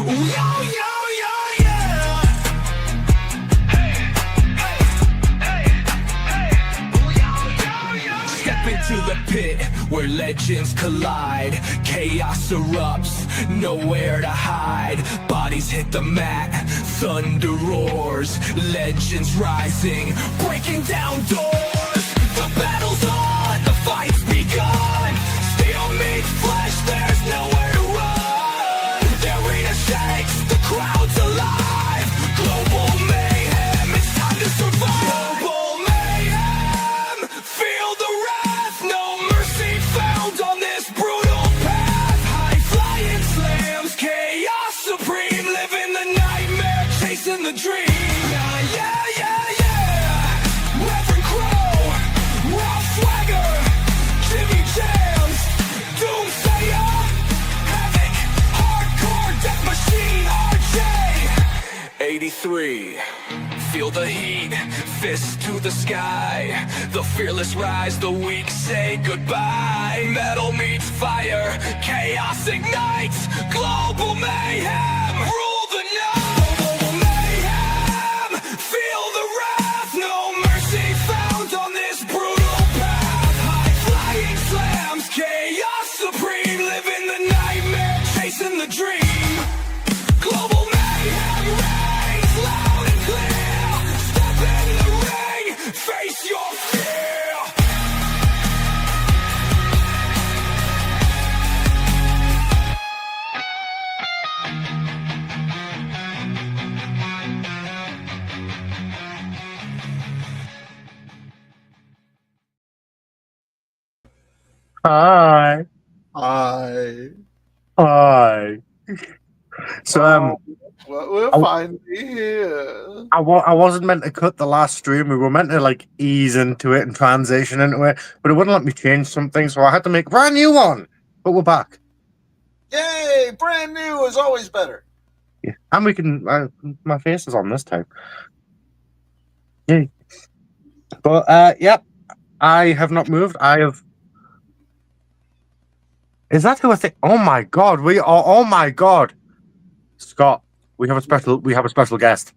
Yo, yo, yo, yeah. Step into the pit where legends collide. Chaos erupts, nowhere to hide. Bodies hit the mat, thunder roars. Legends rising, breaking down doors. The battle's on, the fight's begun. Steel meets flesh, there's nowhere to run. The arena shakes, the crowd's alive. Global mayhem, it's time to survive. Global mayhem, feel the wrath. No mercy found on this brutal path. High flying slams, chaos supreme. Living the nightmare, chasing the dream. Yeah, yeah, yeah, yeah. Reverend Crow, Raw Swagger, Jimmy Jams, Doomsayer, Havoc, Hardcore Death Machine, RJ. 83. Feel the heat, fists to the sky. The fearless rise, the weak say goodbye. Metal meets fire, chaos ignites. Global mayhem, rule the night. Global mayhem, feel the wrath. No mercy found on this brutal path. High flying slams, chaos supreme. Living the nightmare, chasing the dream. Global mayhem reigns loud and clear. Step in the ring, face your fear. Hi. Hi. Hi. So, Well, we're I- finally here. I wasn't meant to cut the last stream. We were meant to like ease into it and transition into it, but it wouldn't let me change something, so I had to make a brand new one. But we're back. Yay! Brand new is always better. Yeah. And we can. My face is on this time. Yay. But yep, I have not moved. I have. Is that who I think? Oh my god, we are. Oh my god, Scott, we have a special guest.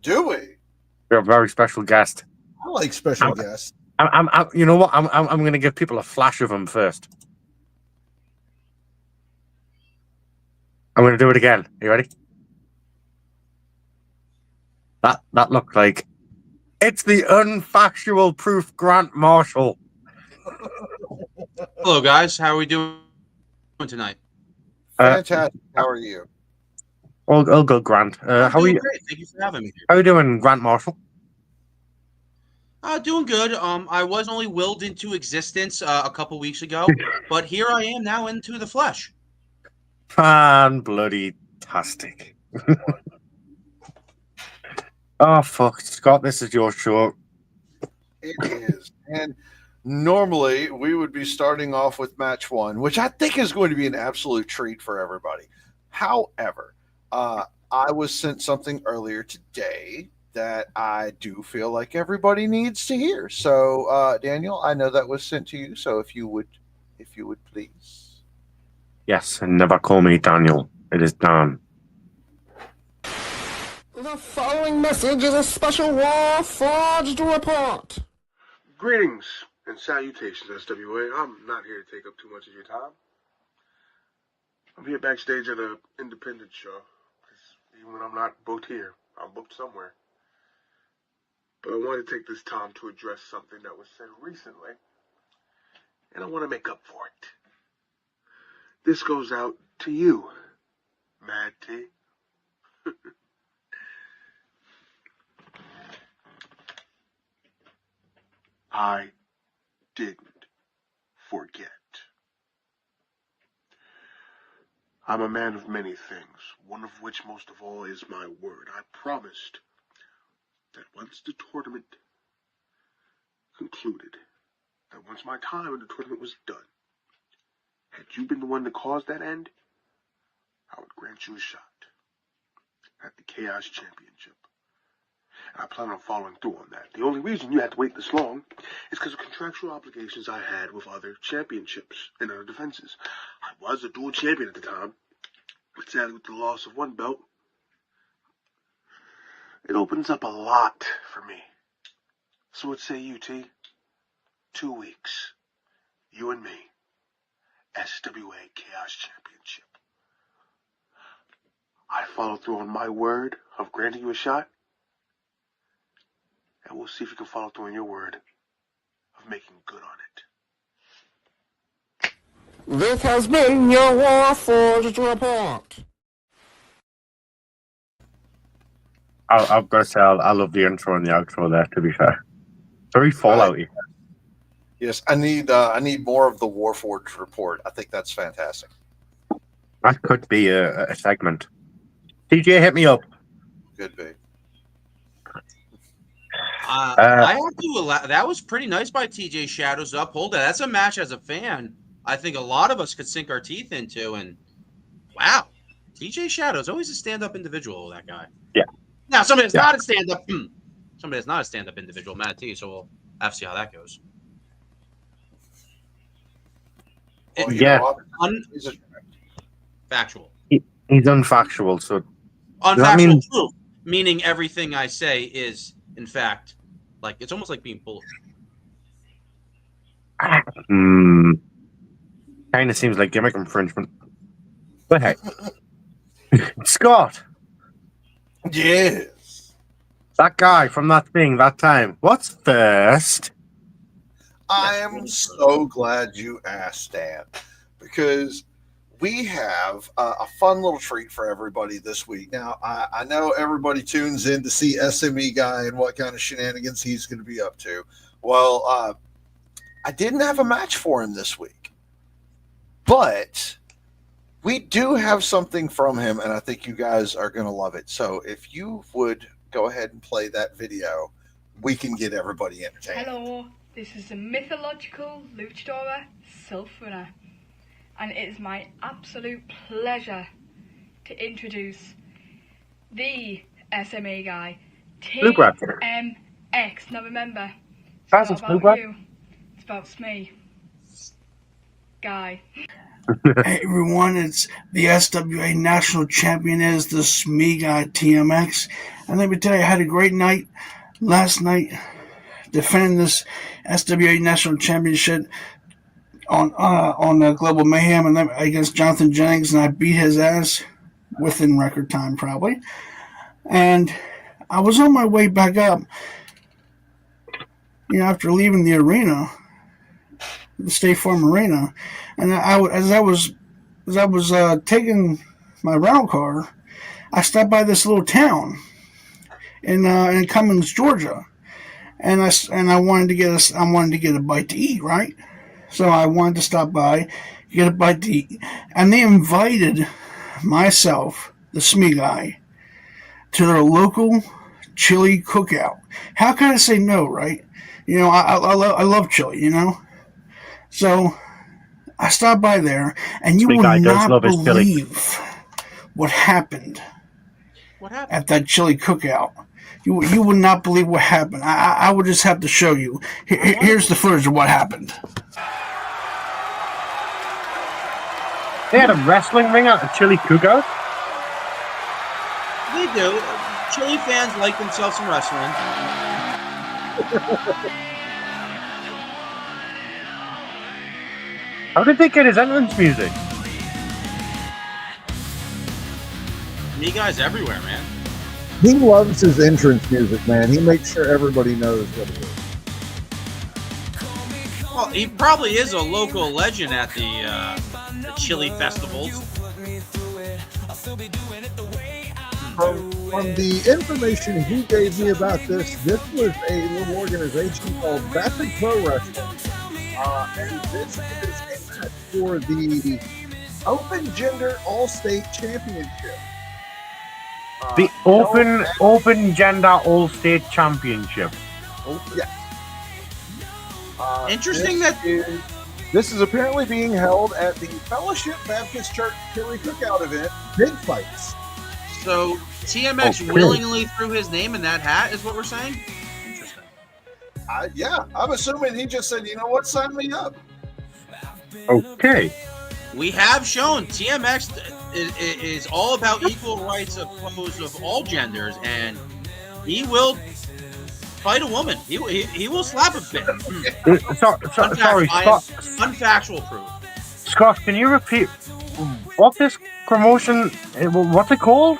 Do we? We have a very special guest. I like special guests. You know what? I'm going to give people a flash of him first. I'm going to do it again. Are you ready? That looked like it's the unfactual proof Grant Marshall. Hello, guys. How are we doing tonight? Fantastic. How are you? All good, Grant. I'm How are doing you? great. Thank you for having me here. How are you doing, Grant Marshall? Doing good. I was only willed into existence a couple weeks ago, but here I am now into the flesh. Fan bloody tastic. Oh fuck, Scott, this is your show. It is. And normally we would be starting off with match one, which I think is going to be an absolute treat for everybody. However, I was sent something earlier today that I do feel like everybody needs to hear. So, Daniel, I know that was sent to you. So if you would please. Yes, and never call me Daniel. It is Dan. The following message is a special War Forged report. Greetings and salutations, SWA. I'm not here to take up too much of your time. I'm here backstage at an independent show. 'Cause even when I'm not booked here, I'm booked somewhere. But I want to take this time to address something that was said recently, and I want to make up for it. This goes out to you, Mad T. I didn't forget. I'm a man of many things, one of which most of all is my word. I promised that once the tournament concluded, that once my time in the tournament was done, had you been the one to cause that end, I would grant you a shot at the Chaos Championship. and I plan on following through on that. The only reason you had to wait this long is because of contractual obligations I had with other championships and other defenses. I was a dual champion at the time, but sadly with the loss of one belt, it opens up a lot for me. So what say you, T? 2 weeks. You and me. SWA Chaos Championship. I follow through on my word of granting you a shot, and we'll see if you can follow through on your word of making good on it. This has been your Warforged report. I've got to say, I love the intro and the outro there, to be fair. Very Fallout-y. Yes, I need more of the Warforged report. I think that's fantastic. That could be a segment. TJ, hit me up. Could be. I have to allow, that was pretty nice by TJ Shadows to uphold that. That's a match as a fan I think a lot of us could sink our teeth into. And wow, TJ Shadows, always a stand-up individual, that guy. Yeah. Now, somebody that's not a stand-up, somebody that's not a stand-up individual, Matt T, so we'll have to see how that goes. Well, Yeah. Factual. He's unfactual, so Unfactual mean- truth, meaning everything I say is, in fact, like, it's almost like being bullied. kind of seems like gimmick infringement. But hey, Scott, Yes. that guy from that thing that time. What's first? I am so glad you asked, Dan, because we have a fun little treat for everybody this week. Now, I know everybody tunes in to see SME Guy and what kind of shenanigans he's going to be up to. Well, I didn't have a match for him this week, but we do have something from him, and I think you guys are going to love it. So if you would go ahead and play that video, we can get everybody entertained. Hello, this is the mythological luchadora Sulfura, and it is my absolute pleasure to introduce the SME Guy, Bluegrass. TMX. Now remember, it's Guys, not it's about Bluegrass. you, it's about SME Guy. Hey everyone, it's the SWA National Champion is the SME Guy TMX. And let me tell you, I had a great night last night defending this SWA National Championship on Global Mayhem and then against Johnathen Jennings, and I beat his ass within record time probably. And I was on my way back up, after leaving the arena, the State Farm Arena, and as I was taking my rental car, I stopped by this little town in Cummings, Georgia, and I wanted to get a bite to eat, right? So I wanted to stop by, get a bite to eat, and they invited myself, the SME Guy, to their local chili cookout. How can I say no, right? I love chili, So I stopped by there, and you will not believe what happened. What happened? At that chili cookout. You would not believe what happened. I would just have to show you. Here's the footage of what happened. They had a wrestling ring at a chili cookout? They do. Chili fans like themselves some wrestling. How did they get his entrance music? Me guys everywhere, man. He loves his entrance music, man. He makes sure everybody knows what it is. Well, he probably is a local legend at the chili festivals. From the information he gave me about this was a little organization called Vapid Pro Wrestling. And this is a match for the Open Gender All-State Championship. The Open Gender All-State Championship. Oh, yeah. Interesting this is apparently being held at the Fellowship Baptist Church Chili Cookout event, Big Fights. So TMX willingly threw his name in that hat, is what we're saying? Interesting. Yeah, I'm assuming he just said, you know what, sign me up. Okay. We have shown TMX is all about equal rights opposed of all genders, and he will fight a woman. He will slap a bit. Sorry, Scott. Unfactual proof. Scott, can you repeat what this promotion? What's it called?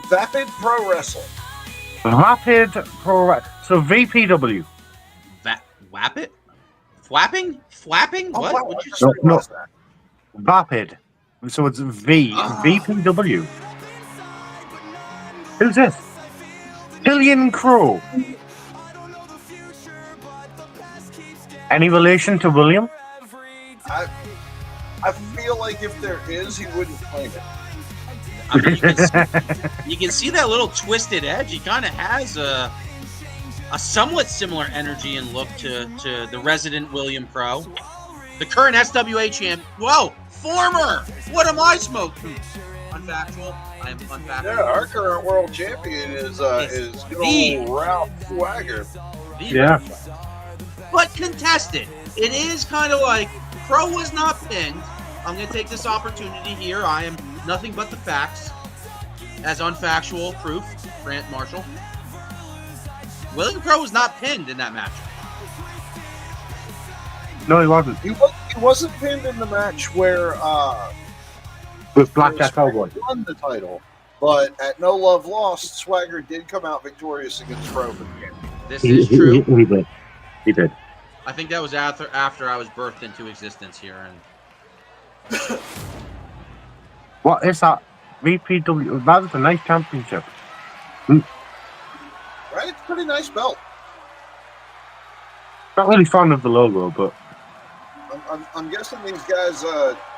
Vapid Pro Wrestling. Rapid Pro. So VPW. Wapit? Flapping? Flapping? Oh, What? wow, What'd you I say? just realized that. Vapid. So it's VPW. Who's this? Killian Crow. Any relation to William? I feel like if there is, he wouldn't claim it. I mean, you can see that little twisted edge. He kind of has a somewhat similar energy and look to the resident William Crow, the current SWA champ. Whoa, former! What am I smoking? Unfactual. I am unfactual. Yeah, our current world champion is good old Ralph Swagger. Yeah. But contested. It is kind of like Crow was not pinned. I'm going to take this opportunity here. I am nothing but the facts as unfactual proof. Grant Marshall. William Crow was not pinned in that match. No, he wasn't. He wasn't pinned in the match where With Blackjack Cowboy. won the title, but at No Love Lost, Swagger did come out victorious against Crow for the game. This is true. He did. He did. I think that was after I was birthed into existence here. And What is that? VPW. That was a nice championship. Right? It's a pretty nice belt. Not really fond of the logo, but I'm guessing these guys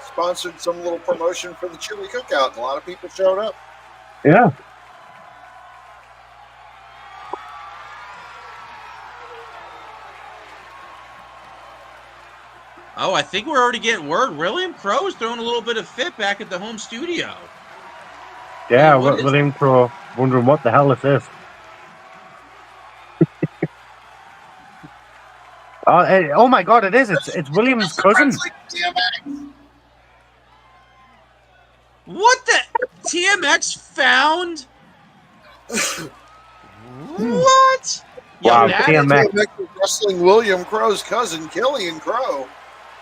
sponsored some little promotion for the chili cookout, and a lot of people showed up. yeah. oh, I think we're already getting word. William Crow is throwing a little bit of fit back at the home studio. Yeah, What is- William Crow wondering what the hell this is. Oh my God! It is. It's William's cousin. What the? TMX found? What? Yo, Wow, that TMX. TMX is wrestling William Crow's cousin, Killian Crow.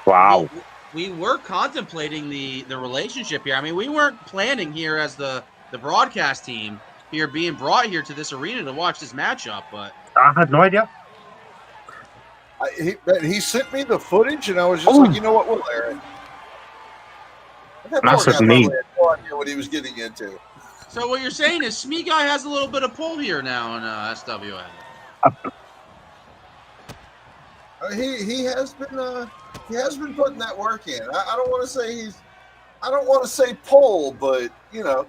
Wow. we were contemplating the relationship here. I mean, we weren't planning here as the broadcast team here being brought here to this arena to watch this matchup, but I had no idea. He sent me the footage, and I was just like, you know what, we'll air it. And that poor Massive guy knee. probably had no idea what he was getting into. so what you're saying is SME Guy has a little bit of pull here now in SWA. He has been putting that work in. I don't want to say pull, but you know,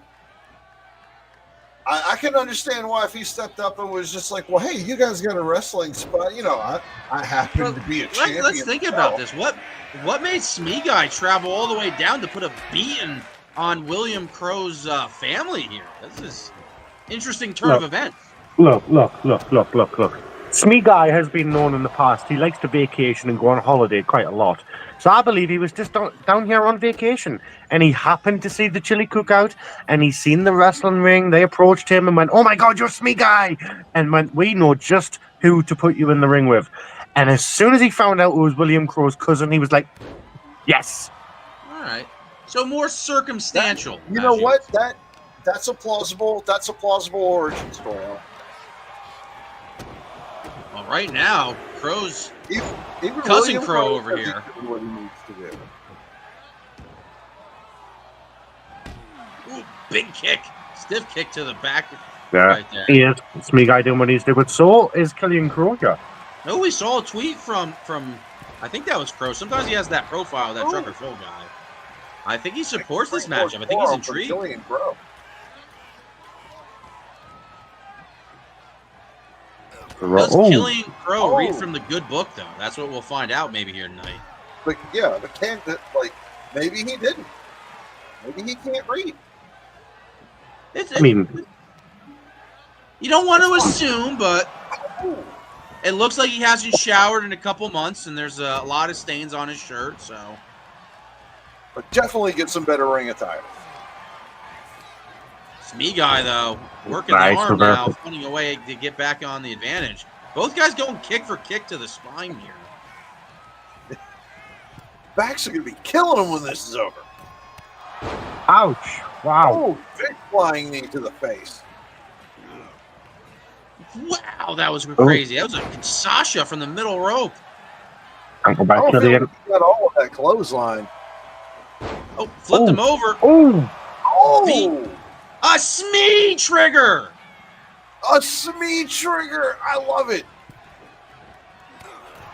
I can understand why if he stepped up and was just like, well, hey, you guys got a wrestling spot. You know, I happen to be a champion. Let's think about this. What made SME Guy travel all the way down to put a beating on William Crow's family here? This is interesting turn of events. Look. SME Guy has been known in the past. He likes to vacation and go on holiday quite a lot. So I believe he was just down here on vacation, and he happened to see the chili cookout, and he seen the wrestling ring. They approached him and went, "Oh my God, you're SME Guy!" and went, "We know just who to put you in the ring with." And as soon as he found out it was William Crow's cousin, he was like, "Yes." All right. So more circumstantial. You know what? That's a plausible origin story. Well, right now, Crow's Even cousin William Crow Crow over doesn't here. do what he needs to do. Ooh, big kick, stiff kick to the back. Yeah, Right there. he is. SME Guy doing what he's doing, but so is Killian Crow. Yeah. No, we saw a tweet from I think that was Crow. Sometimes he has that profile, that Trucker Phil guy. I think he supports this matchup. I think he's intrigued. Killian Crow. Does Oh. Killian Crow read Oh. from the good book, though? That's what we'll find out maybe here tonight. But maybe he didn't. Maybe he can't read. I mean, you don't want to assume, but it looks like he hasn't showered in a couple months, and there's a lot of stains on his shirt. So, but definitely get some better ring attire. SME Guy though, working Nice the arm reversal. now, finding a way to get back on the advantage. Both guys going kick for kick to the spine here. Backs are going to be killing him when this is over. ouch! Wow. Oh, big flying knee to the face. Wow, that was crazy. That was a Sasha from the middle rope. Ankle back I to don't the feel end. like he got all of that clothesline. Oh, flipped him over. Oh, Oh, A SME trigger. a SME trigger. I love it.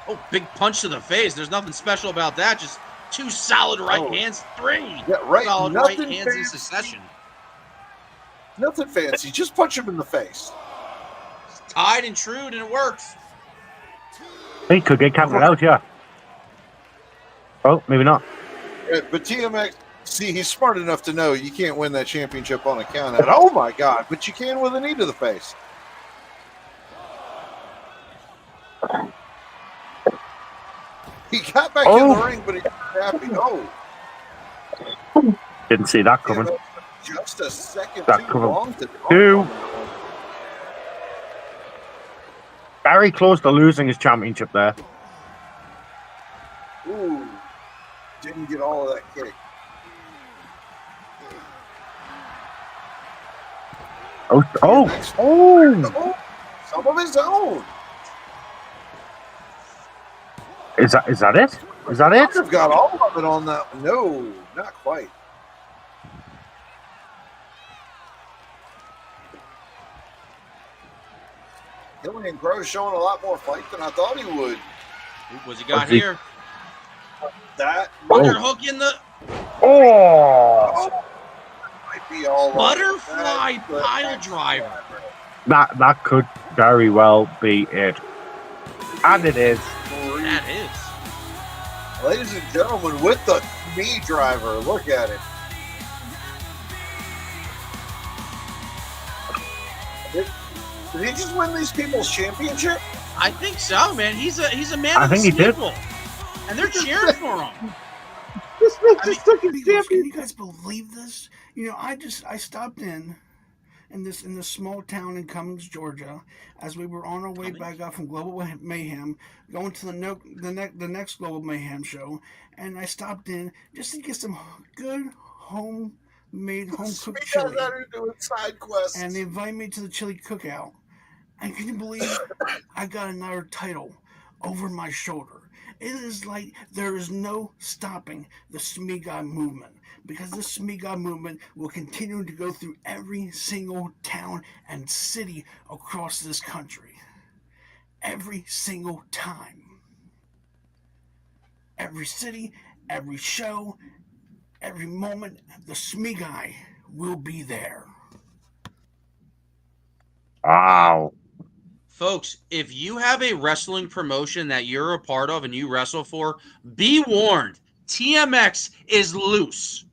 Oh, big punch to the face. There's nothing special about that. Just two solid right hands, three Yeah, right. solid right Nothing hands in fancy. succession. Nothing fancy. Just punch him in the face. Tied and true, and it works. he could get counted out, yeah. Oh, maybe not. Yeah, but TMX, see, he's smart enough to know you can't win that championship on a count out. Oh my God! But you can with a knee to the face. He got back in the ring, but he got happy. Oh, Didn't see that coming. just a second That too coming. long to Two. Very close to losing his championship there. Ooh, didn't get all of that kick. Oh, oh, oh! Oh, some of his own. Is that it? Is that it? I've got all of it on that. No, not quite. Killian Crow's showing a lot more fight than I thought he would. What's he got What's he- here? That Underhook in the Oh! might be all right. butterfly That's pile driver. That could very well be it. And it is. That is. Ladies and gentlemen, with the knee driver, look at it. Did he just win these people's championship? I think so, man. He's a man I of the think he did. people. And they're cheering for him. This man just took his champion. Can you guys believe this? You know, I stopped in this small town in Cummings, Georgia, as we were on our way back up from Global Mayhem, going to the next Global Mayhem show, and I stopped in just to get some good homemade home cooked chili. Doing side quests. And they invited me to the chili cookout. And can you believe I got another title over my shoulder? It is like there is no stopping the SME Guy movement, because the SME Guy movement will continue to go through every single town and city across this country. Every single time. Every city, every show, every moment, the SME Guy will be there. Wow. Folks, if you have a wrestling promotion that you're a part of and you wrestle for, be warned. TMX is loose.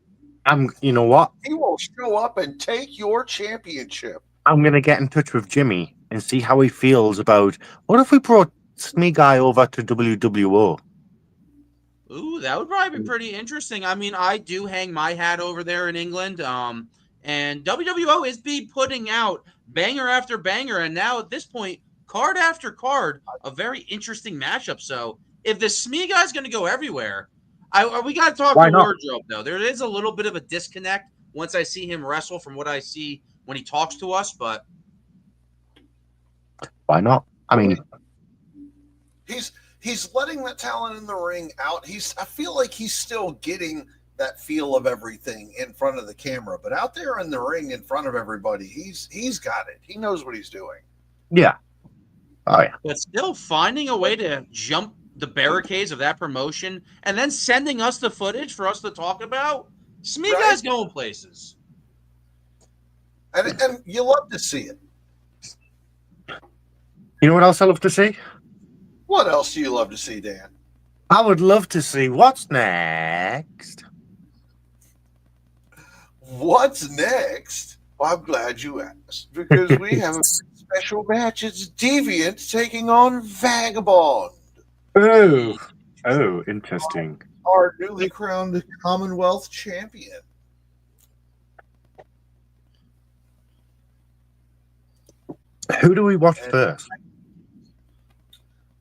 You know what? He will show up and take your championship. I'm going to get in touch with Jimmy and see how he feels about, what if we brought SME Guy over to WWO? Ooh, that would probably be pretty interesting. I mean, I do hang my hat over there in England. And WWO is putting out banger after banger. And now at this point, card after card, a very interesting matchup. So if the SME Guy's going to go everywhere, we got to talk Why to not? Wardrobe, though. There is a little bit of a disconnect once I see him wrestle from what I see when he talks to us. But Why not? I mean, He's letting that talent in the ring out. I feel like he's still getting that feel of everything in front of the camera, but out there in the ring in front of everybody, he's got it. He knows what he's doing. yeah. Oh, yeah. But still finding a way to jump the barricades of that promotion and then sending us the footage for us to talk about. SME Guy's going places. And you love to see it. You know what else I love to see? What else do you love to see, Dan? I would love to see what's next. What's next? Well, I'm glad you asked, because we have a special match. It's Deviant taking on Vagabond, Oh, interesting. our newly crowned Commonwealth champion. Who do we watch first?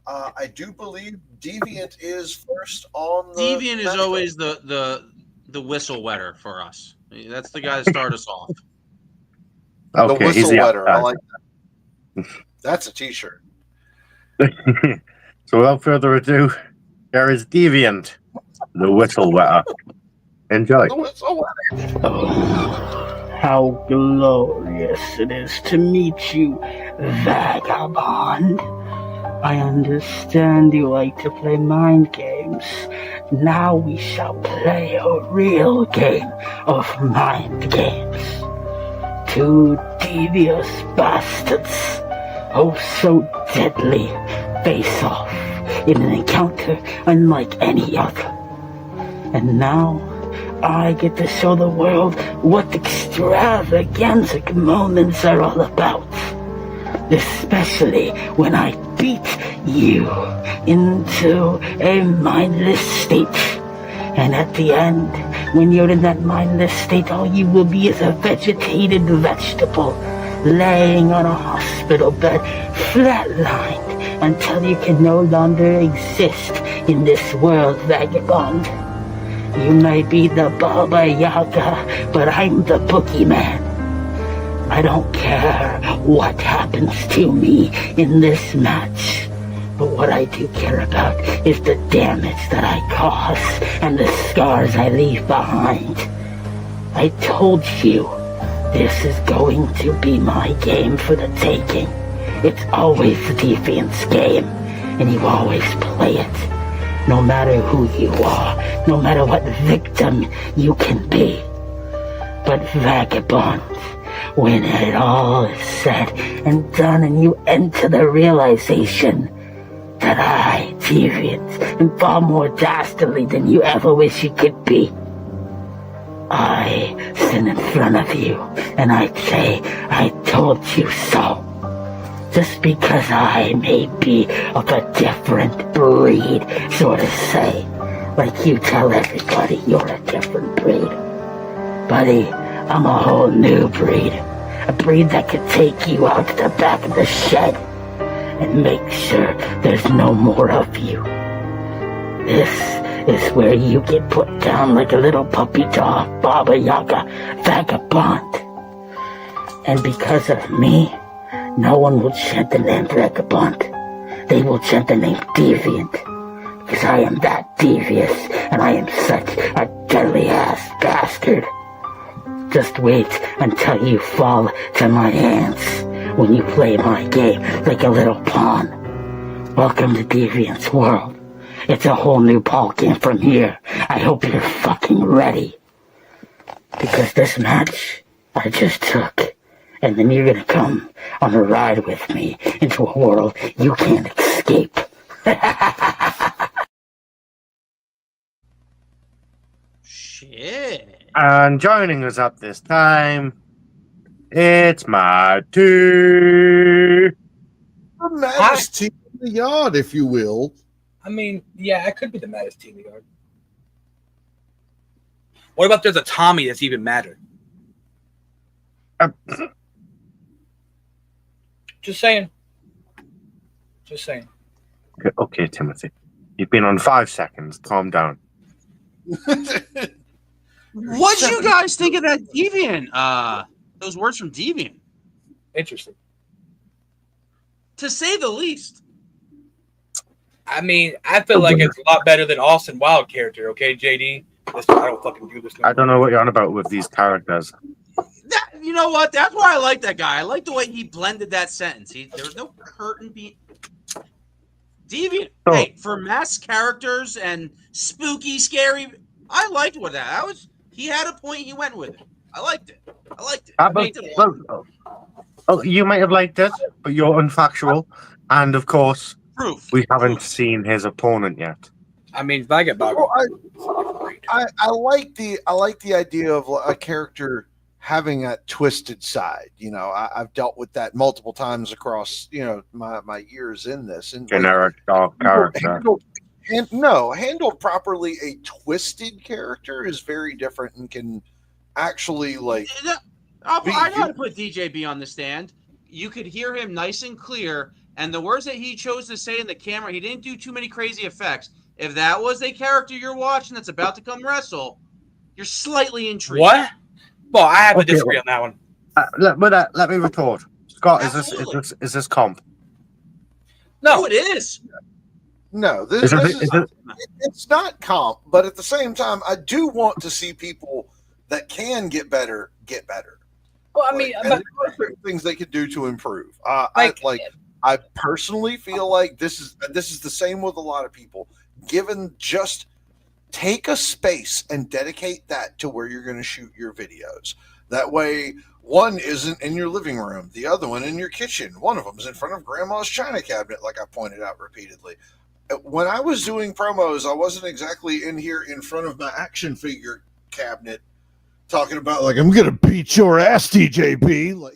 I do believe Deviant is first on the Deviant is always the whistle wetter for us. That's the guy that started us off. the Okay, whistle easy wetter. I outside. like that. That's a t-shirt. So without further ado, there is Deviant, the whistle wetter. Enjoy. The whistle wetter. Oh, how glorious it is to meet you, Vagabond. I understand you like to play mind games. Now we shall play a real game of mind games. Two devious bastards, oh so deadly, face off in an encounter unlike any other. And now I get to show the world what extravaganza moments are all about. Especially when I beat you into a mindless state. And at the end, when you're in that mindless state, all you will be is a vegetated vegetable, laying on a hospital bed, flatlined, until you can no longer exist in this world, Vagabond. You may be the Baba Yaga, but I'm the boogeyman. I don't care what happens to me in this match, but what I do care about is the damage that I cause and the scars I leave behind. I told you, this is going to be my game for the taking. It's always the Deviant's game, and you always play it. No matter who you are, no matter what victim you can be. But Vagabond, when it all is said and done and you enter the realization that I, Deviant, am far more dastardly than you ever wish you could be, I stand in front of you and I say, I told you so. Just because I may be of a different breed, so to say. Like you tell everybody you're a different breed. Buddy, I'm a whole new breed. A breed that could take you out to the back of the shed and make sure there's no more of you. This is where you get put down like a little puppy dog, Baba Yaga, Vagabond. And because of me, no one will chant the name Vagabond. They will chant the name Deviant. Because I am that devious, and I am such a deadly-ass bastard. Just wait until you fall to my hands when you play my game like a little pawn. Welcome to Deviant's world. It's a whole new ball game from here. I hope you're fucking ready. Because this match I just took, and then you're gonna come on a ride with me into a world you can't escape. Shit. And joining us up this time, it's Matt. The maddest team in the yard, if you will. I mean, yeah, I could be the maddest team in the yard. What about there's a Tommy that's even madder? Just saying. Just saying. Okay, Timothy. You've been on 5 seconds. Calm down. What'd you guys think of that Deviant? Those words from Deviant. Interesting. To say the least. I mean, I feel like it's a lot better than Austin Wild character, okay, JD? I don't fucking do this no I don't know what you're on about with these characters. You know what? That's why I like that guy. I like the way he blended that sentence. There was no curtain beat. Deviant. Oh. Hey, for mass characters and spooky, scary, I liked what that was. He had a point. He went with it. I liked it. You might have liked it, but you're unfactual. And of course, Proof. we haven't seen his opponent yet. I mean, Vagabond. Well, I like the idea of a character having that twisted side. You know, I've dealt with that multiple times across, you know, my years in this. And Generic dark character. Handled properly, a twisted character is very different and can actually like. I got to put DJB on the stand. You could hear him nice and clear, and the words that he chose to say in the camera, he didn't do too many crazy effects. If that was a character you're watching that's about to come wrestle, you're slightly intrigued. What? Well, I have to disagree on that one. Let me retort. Scott, is this comp? No, it is. No, it's not comp, but at the same time, I do want to see people that can get better get better. Well, I mean, there are certain things they could do to improve. I personally feel like this is the same with a lot of people. Given just take a space and dedicate that to where you're going to shoot your videos. That way, one isn't in your living room, the other one in your kitchen. One of them is in front of grandma's china cabinet, like I pointed out repeatedly. When I was doing promos, I wasn't exactly in here in front of my action figure cabinet talking about, like, I'm going to beat your ass, DJB. Like,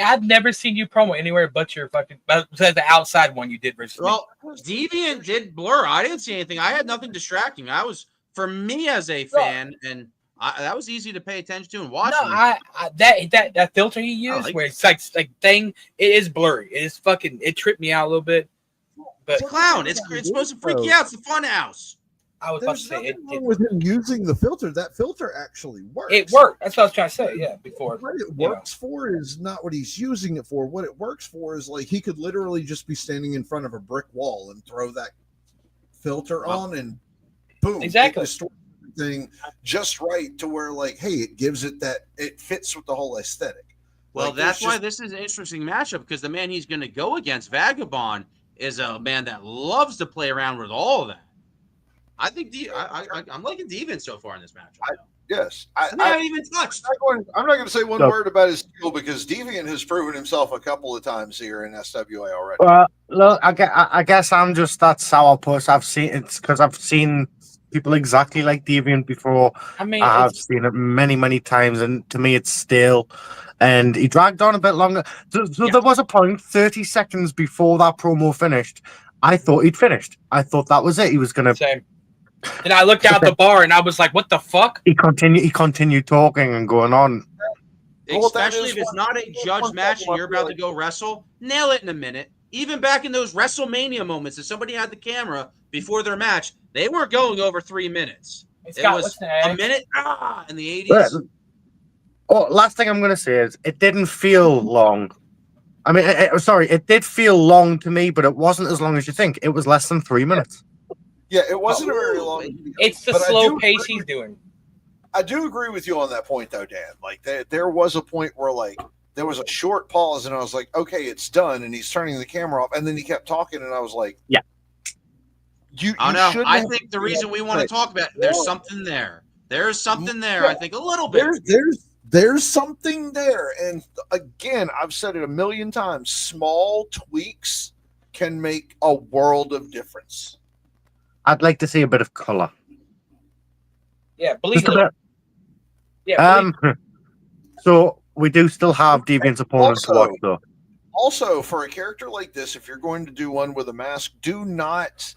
I've never seen you promo anywhere but your fucking, besides the outside one you did recently. Well, Deviant did Blur. I didn't see anything. I had nothing distracting. For me as a fan, and that was easy to pay attention to and watch. No, that filter he used, where it's like thing, it is blurry. It is fucking. It tripped me out a little bit. But it's clown. It's supposed to freak you out. It's the fun house. I was about to say it with him using the filter. That filter actually works. It worked. That's what I was trying to say. Yeah, before. What it works for is not what he's using it for. What it works for is like he could literally just be standing in front of a brick wall and throw that filter on, and boom, exactly. It distorts everything just right to where, like, hey, it gives it that it fits with the whole aesthetic. Well, like, that's why this is an interesting matchup, because the man he's going to go against, Vagabond, is a man that loves to play around with all of that. I think I'm liking Deviant so far in this matchup. Yes. I haven't even touched. I'm not going to say one word about his skill, because Deviant has proven himself a couple of times here in SWA already. Well, look, I guess I'm just that sourpuss. I've seen people exactly like Deviant before. I mean, I've seen it many, many times, and to me, it's stale. And he dragged on a bit longer. So there was a point, 30 seconds before that promo finished, I thought he'd finished. I thought that was it. He was going to... Same. And I looked out the bar, and I was like, what the fuck? He continued talking and going on. Especially if it's not a judge match and you're about to go wrestle, nail it in a minute. Even back in those WrestleMania moments, if somebody had the camera before their match, they weren't going over 3 minutes. It was a minute in the 80s. Last thing I'm going to say is it didn't feel long. I mean, it did feel long to me, but it wasn't as long as you think. It was less than 3 minutes. Yeah, it wasn't a very long. It's the slow pace he's doing. I do agree with you on that point, though, Dan. Like, there was a point where, like, there was a short pause, and I was like, okay, it's done, and he's turning the camera off, and then he kept talking, and I was like, yeah. I think the reason we want to talk about there's something there. There's something there. Yeah. I think a little bit. There's something there, and again, I've said it a million times. Small tweaks can make a world of difference. I'd like to see a bit of color. Yeah, believe it. Yeah. So we do still have Deviant's opponents to watch, though. Also, for a character like this, if you're going to do one with a mask, do not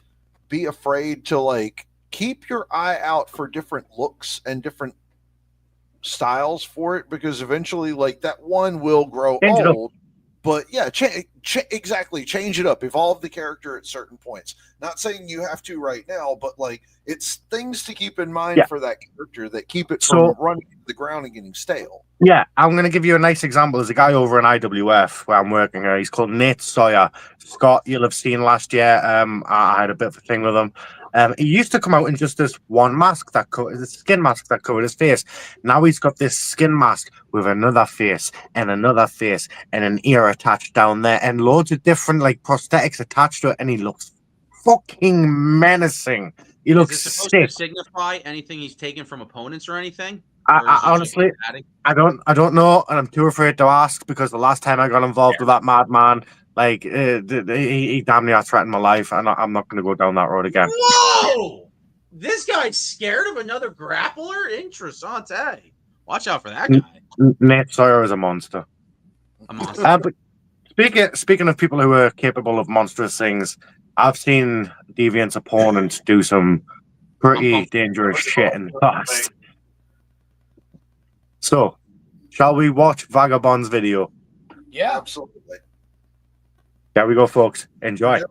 be afraid to, like, keep your eye out for different looks and different styles for it, because eventually, like, that one will grow old. But yeah, exactly. Change it up. Evolve the character at certain points. Not saying you have to right now, but like it's things to keep in mind for that character that keep it from running into the ground and getting stale. Yeah, I'm going to give you a nice example. There's a guy over in IWF where I'm working here. He's called Nate Sawyer. Scott, you'll have seen last year. I had a bit of a thing with him. He used to come out in just this one mask the skin mask that covered his face. Now he's got this skin mask with another face and an ear attached down there and loads of different like prosthetics attached to it, and he looks fucking menacing. He looks Is it supposed sick. to signify anything he's taken from opponents or anything? I honestly, I don't know, and I'm too afraid to ask, because the last time I got involved with that madman, like he damn near threatened my life, and I'm not going to go down that road again. Whoa! This guy's scared of another grappler? Interessante. Watch out for that guy. Nate Sawyer is a monster. A monster. But speaking of people who are capable of monstrous things, I've seen Deviant's opponents do some pretty dangerous shit in the past. So, shall we watch Vagabond's video? Yeah. Absolutely. There we go, folks. Enjoy.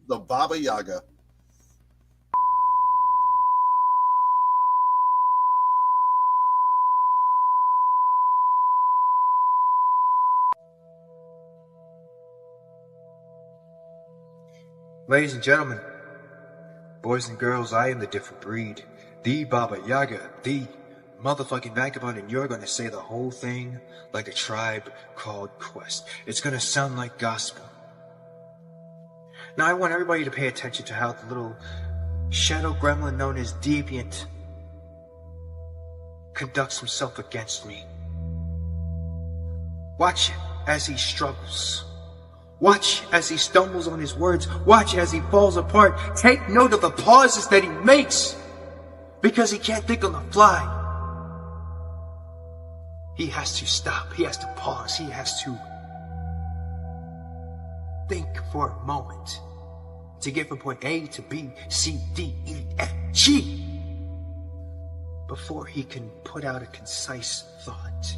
The Baba Yaga. Ladies and gentlemen, boys and girls, I am the different breed. The Baba Yaga, the motherfucking vagabond, and you're gonna say the whole thing like a tribe called Quest. It's gonna sound like gospel. Now I want everybody to pay attention to how the little shadow gremlin known as Deviant conducts himself against me. Watch it as he struggles. Watch as he stumbles on his words. Watch as he falls apart. Take note of the pauses that he makes, because he can't think on the fly. He has to stop. He has to pause. He has to think for a moment to get from point A to B, C, D, E, F, G before he can put out a concise thought.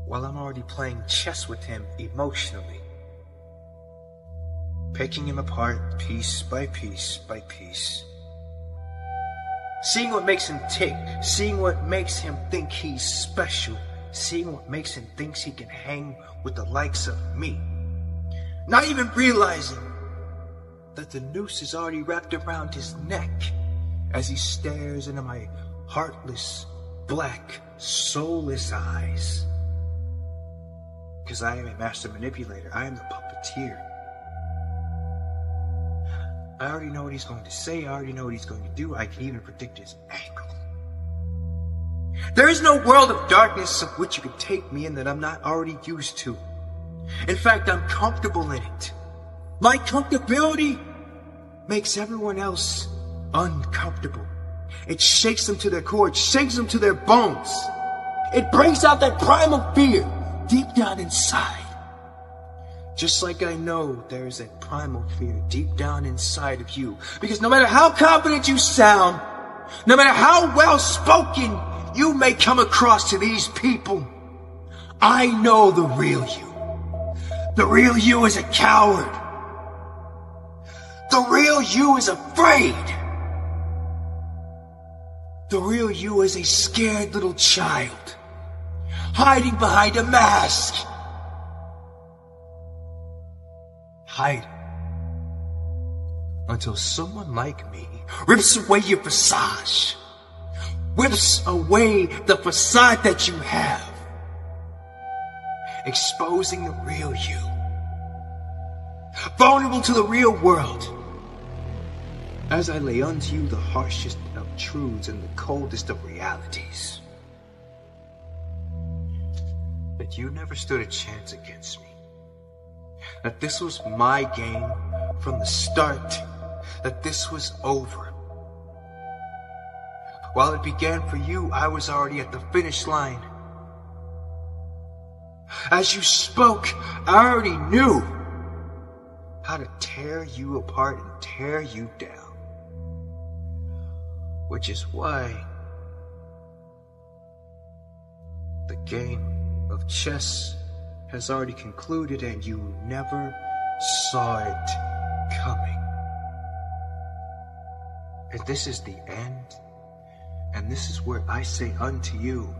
While I'm already playing chess with him emotionally, picking him apart piece by piece by piece. Seeing what makes him tick, seeing what makes him think he's special, seeing what makes him think he can hang with the likes of me. Not even realizing that the noose is already wrapped around his neck as he stares into my heartless, black, soulless eyes. Because I am a master manipulator. I am the puppeteer. I already know what he's going to say. I already know what he's going to do. I can even predict his angle. There is no world of darkness of which you can take me in that I'm not already used to. In fact, I'm comfortable in it. My comfortability makes everyone else uncomfortable. It shakes them to their core. It shakes them to their bones. It brings out that primal fear deep down inside. Just like I know there is that primal fear deep down inside of you. Because no matter how confident you sound, no matter how well spoken you may come across to these people, I know the real you. The real you is a coward. The real you is afraid. The real you is a scared little child, hiding behind a mask. Hide until someone like me rips away your visage, rips away the facade that you have, exposing the real you, vulnerable to the real world, as I lay unto you the harshest of truths and the coldest of realities. That you never stood a chance against me. That this was my game from the start. That this was over. While it began for you, I was already at the finish line. As you spoke, I already knew how to tear you apart and tear you down. Which is why the game of chess has already concluded and you never saw it coming. And this is the end, and this is where I say unto you,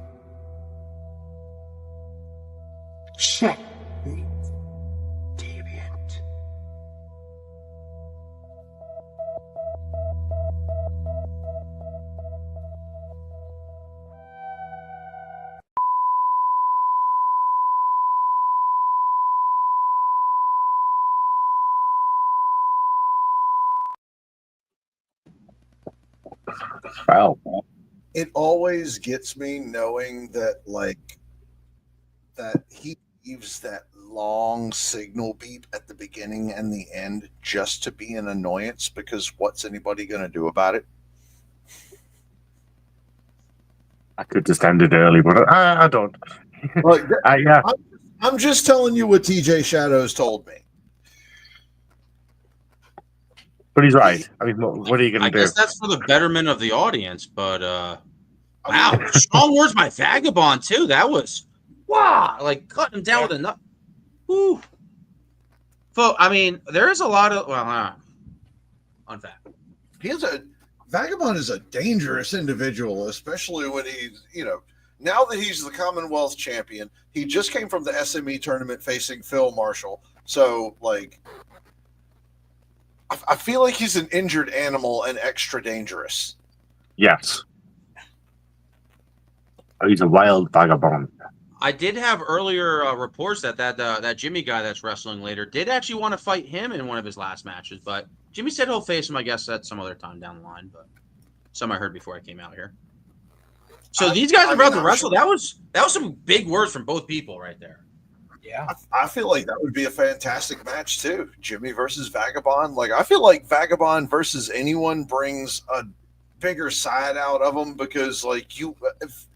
checkmate, Deviant. Wow. It always gets me knowing that, like, that he leaves that long signal beep at the beginning and the end just to be an annoyance, because what's anybody going to do about it? I could just end it early, but I don't. Like, Yeah. I'm just telling you what TJ Shadows told me. But he's right. I mean, what are you going to do? I guess that's for the betterment of the audience, but wow, strong words by Vagabond too. That was like cutting him down with a nut. Woo. So, I mean, there is a lot of on fact. Vagabond is a dangerous individual, especially when he's, now that he's the Commonwealth champion. He just came from the SME tournament facing Phil Marshall. So, like, I feel like he's an injured animal and extra dangerous. Yes. He's a wild vagabond. I did have earlier reports that Jimmy guy that's wrestling later did actually want to fight him in one of his last matches, but Jimmy said he'll face him, I guess, at some other time down the line. But some I heard before I came out here. So these guys are about to wrestle. That was some big words from both people right there. Yeah, I feel like that would be a fantastic match too. Jimmy versus Vagabond. Like, I feel like Vagabond versus anyone brings a bigger side out of him, because like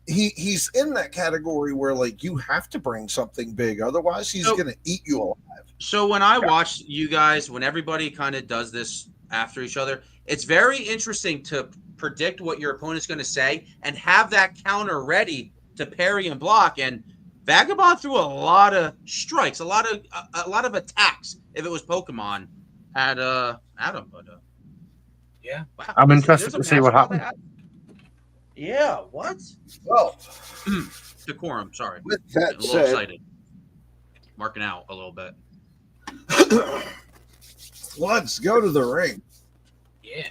he's in that category where like you have to bring something big, otherwise he's gonna eat you alive. So when I watch you guys, when everybody kind of does this after each other, it's very interesting to predict what your opponent's going to say and have that counter ready to parry and block. And Vagabond threw a lot of strikes, a lot of attacks. If it was Pokemon, at him, but yeah, wow. I'm interested to see what happens. Yeah, what? Well, decorum. Sorry, with that a little said, excited, marking out a little bit. Let's go to the ring. Yeah.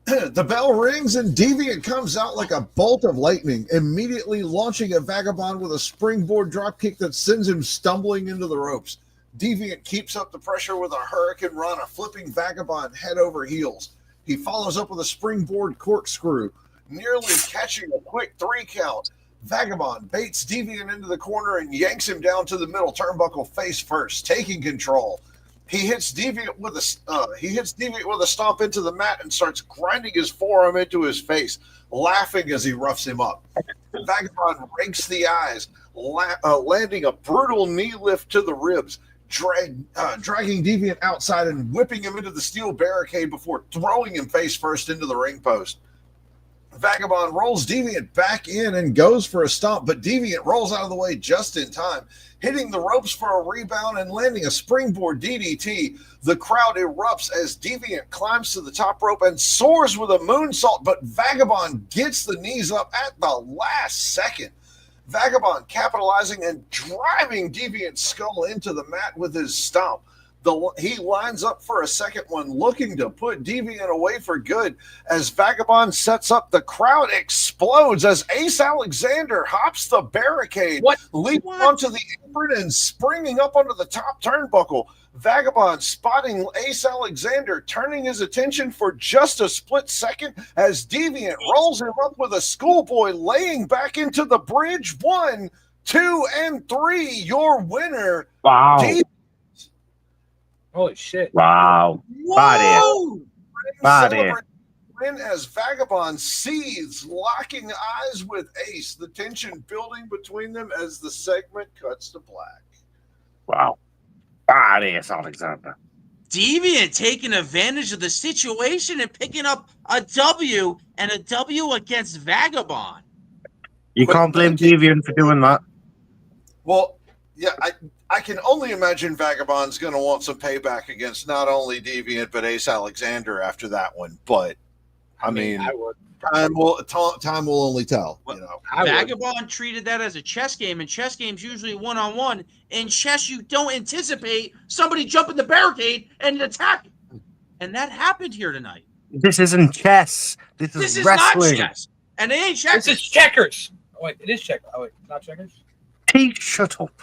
The bell rings and Deviant comes out like a bolt of lightning, immediately launching a Vagabond with a springboard dropkick that sends him stumbling into the ropes. Deviant keeps up the pressure with a Hurricane Rana, flipping Vagabond head over heels. He follows up with a springboard corkscrew, nearly catching a quick 3 count. Vagabond baits Deviant into the corner and yanks him down to the middle turnbuckle face first, taking control. He hits Deviant with a stomp into the mat and starts grinding his forearm into his face, laughing as he roughs him up. Vagabond rakes the eyes, landing a brutal knee lift to the ribs, dragging Deviant outside and whipping him into the steel barricade before throwing him face first into the ring post. Vagabond rolls Deviant back in and goes for a stomp, but Deviant rolls out of the way just in time, hitting the ropes for a rebound and landing a springboard DDT. The crowd erupts as Deviant climbs to the top rope and soars with a moonsault, but Vagabond gets the knees up at the last second. Vagabond capitalizing and driving Deviant's skull into the mat with his stomp. He lines up for a second one, looking to put Deviant away for good. As Vagabond sets up, the crowd explodes as Ace Alexander hops the barricade, leaping onto the apron and springing up onto the top turnbuckle. Vagabond spotting Ace Alexander, turning his attention for just a split second as Deviant rolls him up with a schoolboy, laying back into the bridge. 1, 2, and 3. Your winner. Wow. Holy shit. Wow. Body. Win as Vagabond seethes, locking eyes with Ace, the tension building between them as the segment cuts to black. Wow. Body, Alexander. Deviant taking advantage of the situation and picking up a W, and a W against Vagabond. You can't blame Deviant for doing that. Well, yeah, I can only imagine Vagabond's going to want some payback against not only Deviant but Ace Alexander after that one. But I mean I would. Time will only tell. Well, Vagabond treated that as a chess game, and chess games usually one-on-one. In chess, you don't anticipate somebody jumping the barricade and attack, and that happened here tonight. This isn't chess. This is wrestling. Not chess, and it ain't checkers. This is checkers. Oh wait, it is checkers. Oh wait, not checkers. Shut up.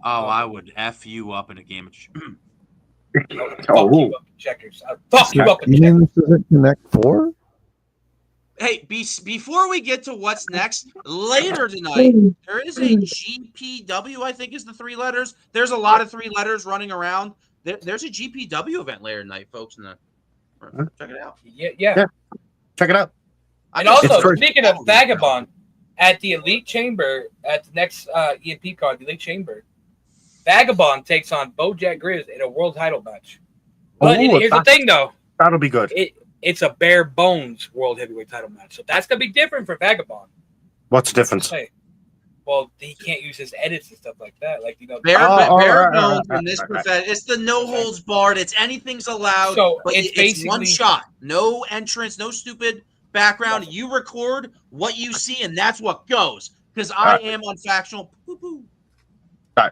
Oh, I would F you up in a game of Fuck you up in checkers. Fuck you up in checkers. This isn't Connect 4? Hey, before we get to what's next, later tonight, there is a GPW, I think is the 3 letters. There's a lot of 3 letters running around. There's a GPW event later tonight, folks. Check it out. Yeah. Check it out. And also, speaking of Vagabond, at the Elite Chamber, at the next EMP card, the Elite Chamber, Vagabond takes on Bojack Grizz in a world title match. But here's the thing, though. That'll be good. It's a bare bones world heavyweight title match, so that's gonna be different for Vagabond. What's the difference? Well, he can't use his edits and stuff like that. Like, you know, bare bones in this profession. It's the no holds barred. It's anything's allowed. So but it's it's basically one shot. No entrance. No stupid background. You record what you see, and that's what goes. Because I am on factional. Poo-poo.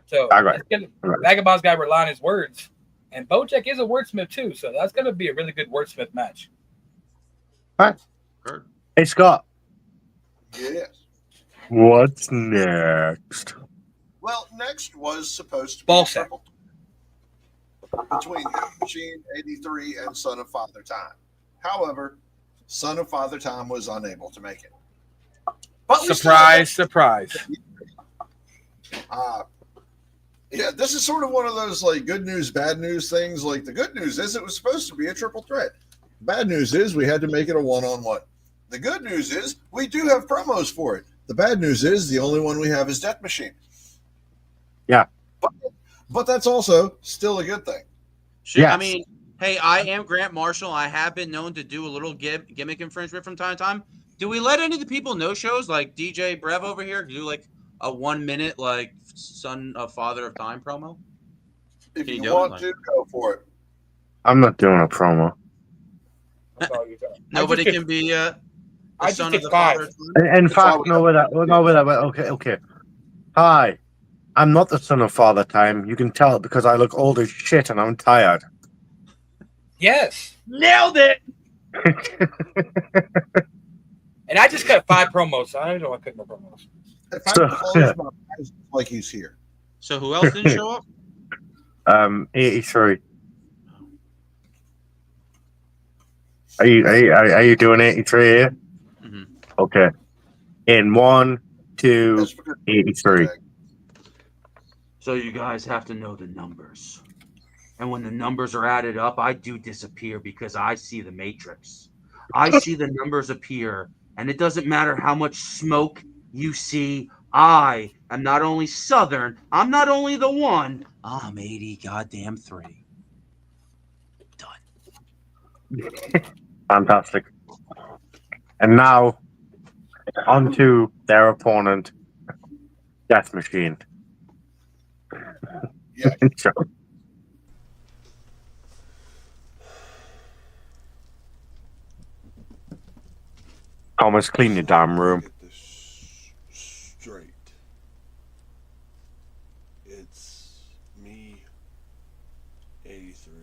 So Vagabond's got to rely on his words, and Bojack is a wordsmith too. So that's going to be a really good wordsmith match. Right. Hey Scott. Yes. What's next? Well, next was supposed to be Ball a triple between Death Machine 83 and Son of Father Time. However, Son of Father Time was unable to make it. But Surprise. Yeah, this is sort of one of those like good news, bad news things. Like the good news is it was supposed to be a triple threat. Bad news is we had to make it a one-on-one. The good news is we do have promos for it. The bad news is the only one we have is Death Machine. Yeah. But that's also still a good thing. I mean, hey, I am Grant Marshall. I have been known to do a little gimmick infringement from time to time. Do we let any of the people know shows like DJ Brev over here do like a 1 minute like Son of Father of Time promo? If you want to, go for it. I'm not doing a promo. Nobody can be I son just of the five. father. Of time? In fact, no with that. Okay. Hi, I'm not the son of Father Time. You can tell it because I look old as shit and I'm tired. Yes. Nailed it. And I just cut 5 promos, so I don't know I cut more promos. If I can close my eyes like he's here. So who else didn't show up? 83. Are you doing 83 here? Mm-hmm. Okay. In 1, 2, 83. So you guys have to know the numbers. And when the numbers are added up, I do disappear because I see the matrix. I see the numbers appear, and it doesn't matter how much smoke you see. I am not only Southern, I'm not only the one, I'm 80 goddamn 3. Done. Fantastic. And now, on to their opponent, Death Machine. Yeah. Sure. Thomas, clean your damn room. Get this straight. It's me, 83.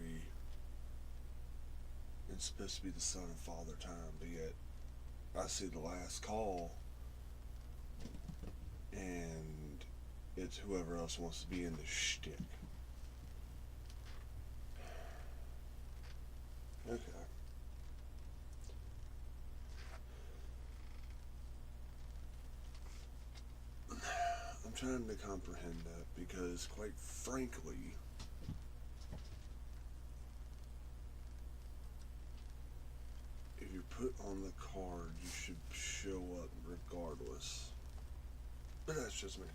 It's supposed to be the Son of Father Time, but yet I see the last call, and it's whoever else wants to be in the shtick. Okay. I'm trying to comprehend that because, quite frankly, if you put on the card, you should show up regardless. But that's just me.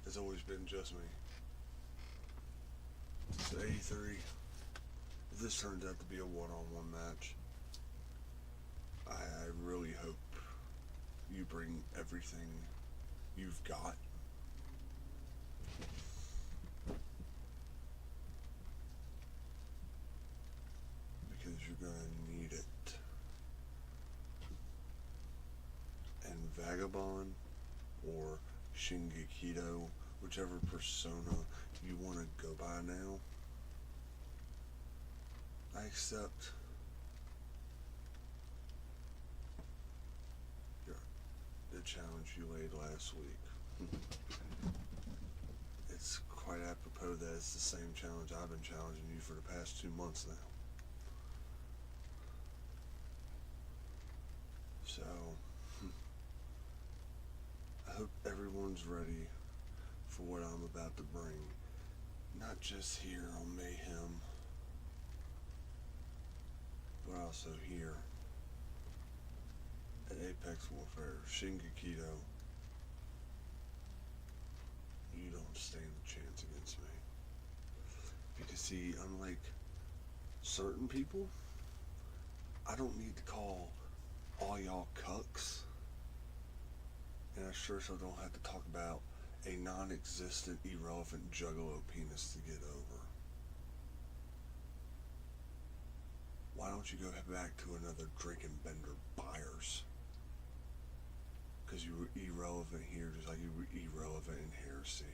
It's always been just me. So 83, if this turns out to be a one-on-one match, I really hope you bring everything you've got. Because you're gonna need it. And Vagabond or Shingekito, whichever persona you want to go by now, I accept the challenge you laid last week. It's quite apropos that it's the same challenge I've been challenging you for the past 2 months now. So, I hope everyone's ready for what I'm about to bring. Not just here on Mayhem, but also here at Apex Warfare's Shingekito, you don't stand a chance against me. Because see, unlike certain people, I don't need to call all y'all cucks. And I sure so don't have to talk about a non-existent, irrelevant juggalo penis to get over. Why don't you go back to another drinking bender Byers? Because you were irrelevant here just like you were irrelevant in heresy.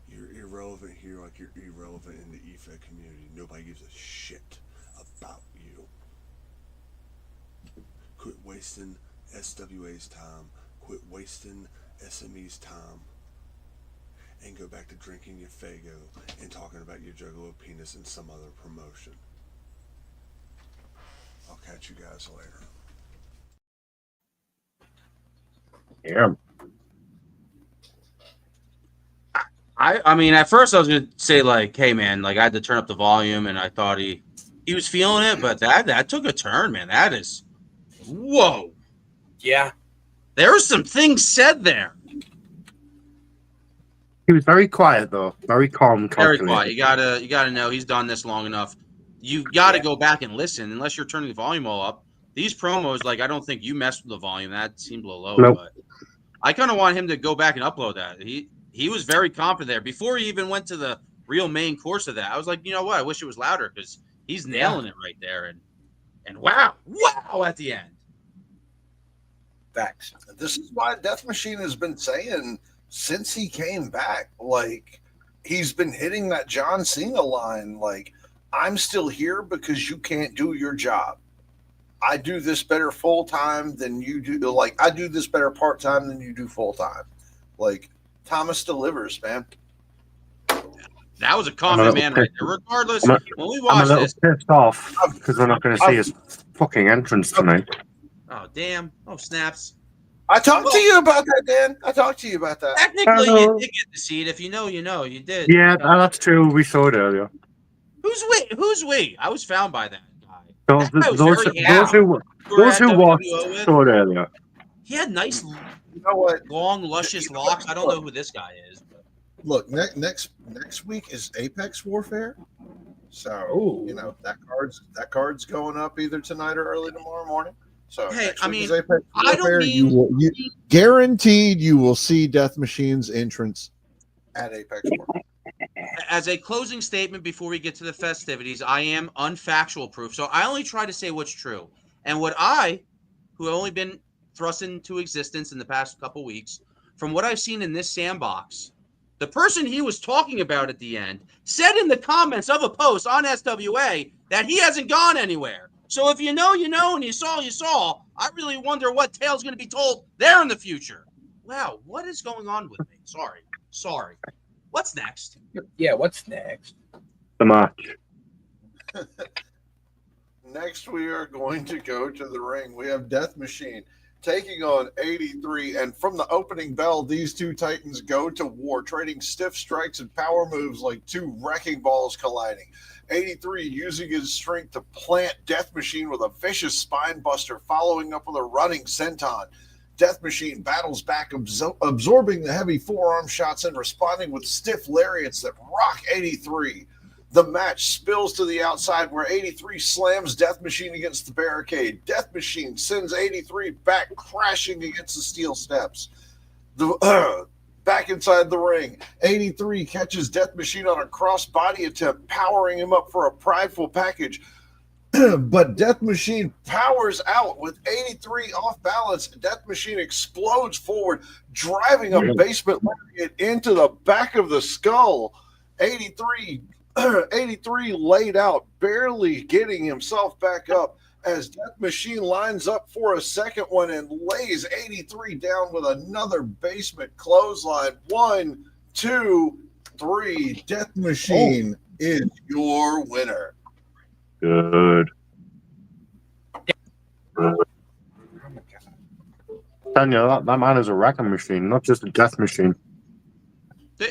You're irrelevant here like you're irrelevant in the EFED community. Nobody gives a shit about you. Quit wasting SWA's time. Quit wasting SME's time. And go back to drinking your Fago and talking about your juggalo penis in some other promotion. I'll catch you guys later. Yeah. I mean, at first I was gonna say like, hey man, like I had to turn up the volume, and I thought he was feeling it, but that took a turn, man. That is, whoa, Yeah. there were some things said there. He was very quiet though, very calm, Very calculated. quiet. You gotta know he's done this long enough. You gotta go back and listen, unless you're turning the volume all up. These promos, like I don't think you messed with the volume. That seemed a little low, Nope. but I kind of want him to go back and upload that. He was very confident there before he even went to the real main course of that. I was like, you know what? I wish it was louder because he's nailing it right there. And wow at the end. Facts. This is why Death Machine has been saying since he came back, like he's been hitting that John Cena line, like I'm still here because you can't do your job. I do this better full time than you do. Like I do this better part time than you do full time. Like Thomas delivers, man. That was a confident man right there. Regardless, when we I'm a watched little this, pissed off because we're not going to see his fucking entrance tonight. oh damn, oh snaps. I talked to you about that, Dan. I talked to you about that. Technically, you did get to see it. If you know, you know. You did. Yeah, that's true. We saw it earlier. Who's we? I was found by that guy. So That guy was those very who watched WWO saw it earlier. He had nice, You know what? long, luscious locks. I don't know who this guy is. But. Look, next week is Apex Warfare, so you know that card's going up either tonight or early tomorrow morning. So Hey, next I week mean, is Apex I don't Warfare. mean Guaranteed you will see Death Machine's entrance. at Apex Warfare. as a closing statement before we get to the festivities, I am unfactual proof, so I only try to say what's true. And what who have only been thrust into existence in the past couple weeks, from what I've seen in this sandbox, the person he was talking about at the end said in the comments of a post on SWA that he hasn't gone anywhere. So if you know, you know, and you saw, you saw. I really wonder what tale's going to be told there in the future. Wow, what is going on with me? Sorry. What's next? Yeah, what's next? The match. Next, we are going to go to the ring. We have Death Machine taking on 83. And from the opening bell, these two titans go to war, trading stiff strikes and power moves like two wrecking balls colliding. 83 using his strength to plant Death Machine with a vicious spine buster, following up with a running senton. Death Machine battles back, absorbing the heavy forearm shots and responding with stiff lariats that rock 83. The match spills to the outside where 83 slams Death Machine against the barricade. Death Machine sends 83 back crashing against the steel steps. Back inside the ring, 83 catches Death Machine on a cross-body attempt, powering him up for a prideful package. But Death Machine powers out with 83 off balance. Death Machine explodes forward, driving a basement lariat into the back of the skull. 83 laid out, barely getting himself back up as Death Machine lines up for a second one and lays 83 down with another basement clothesline. 1, 2, 3. Death Machine is your winner. Good. Tanya, that man is a wrecking machine, not just a death machine.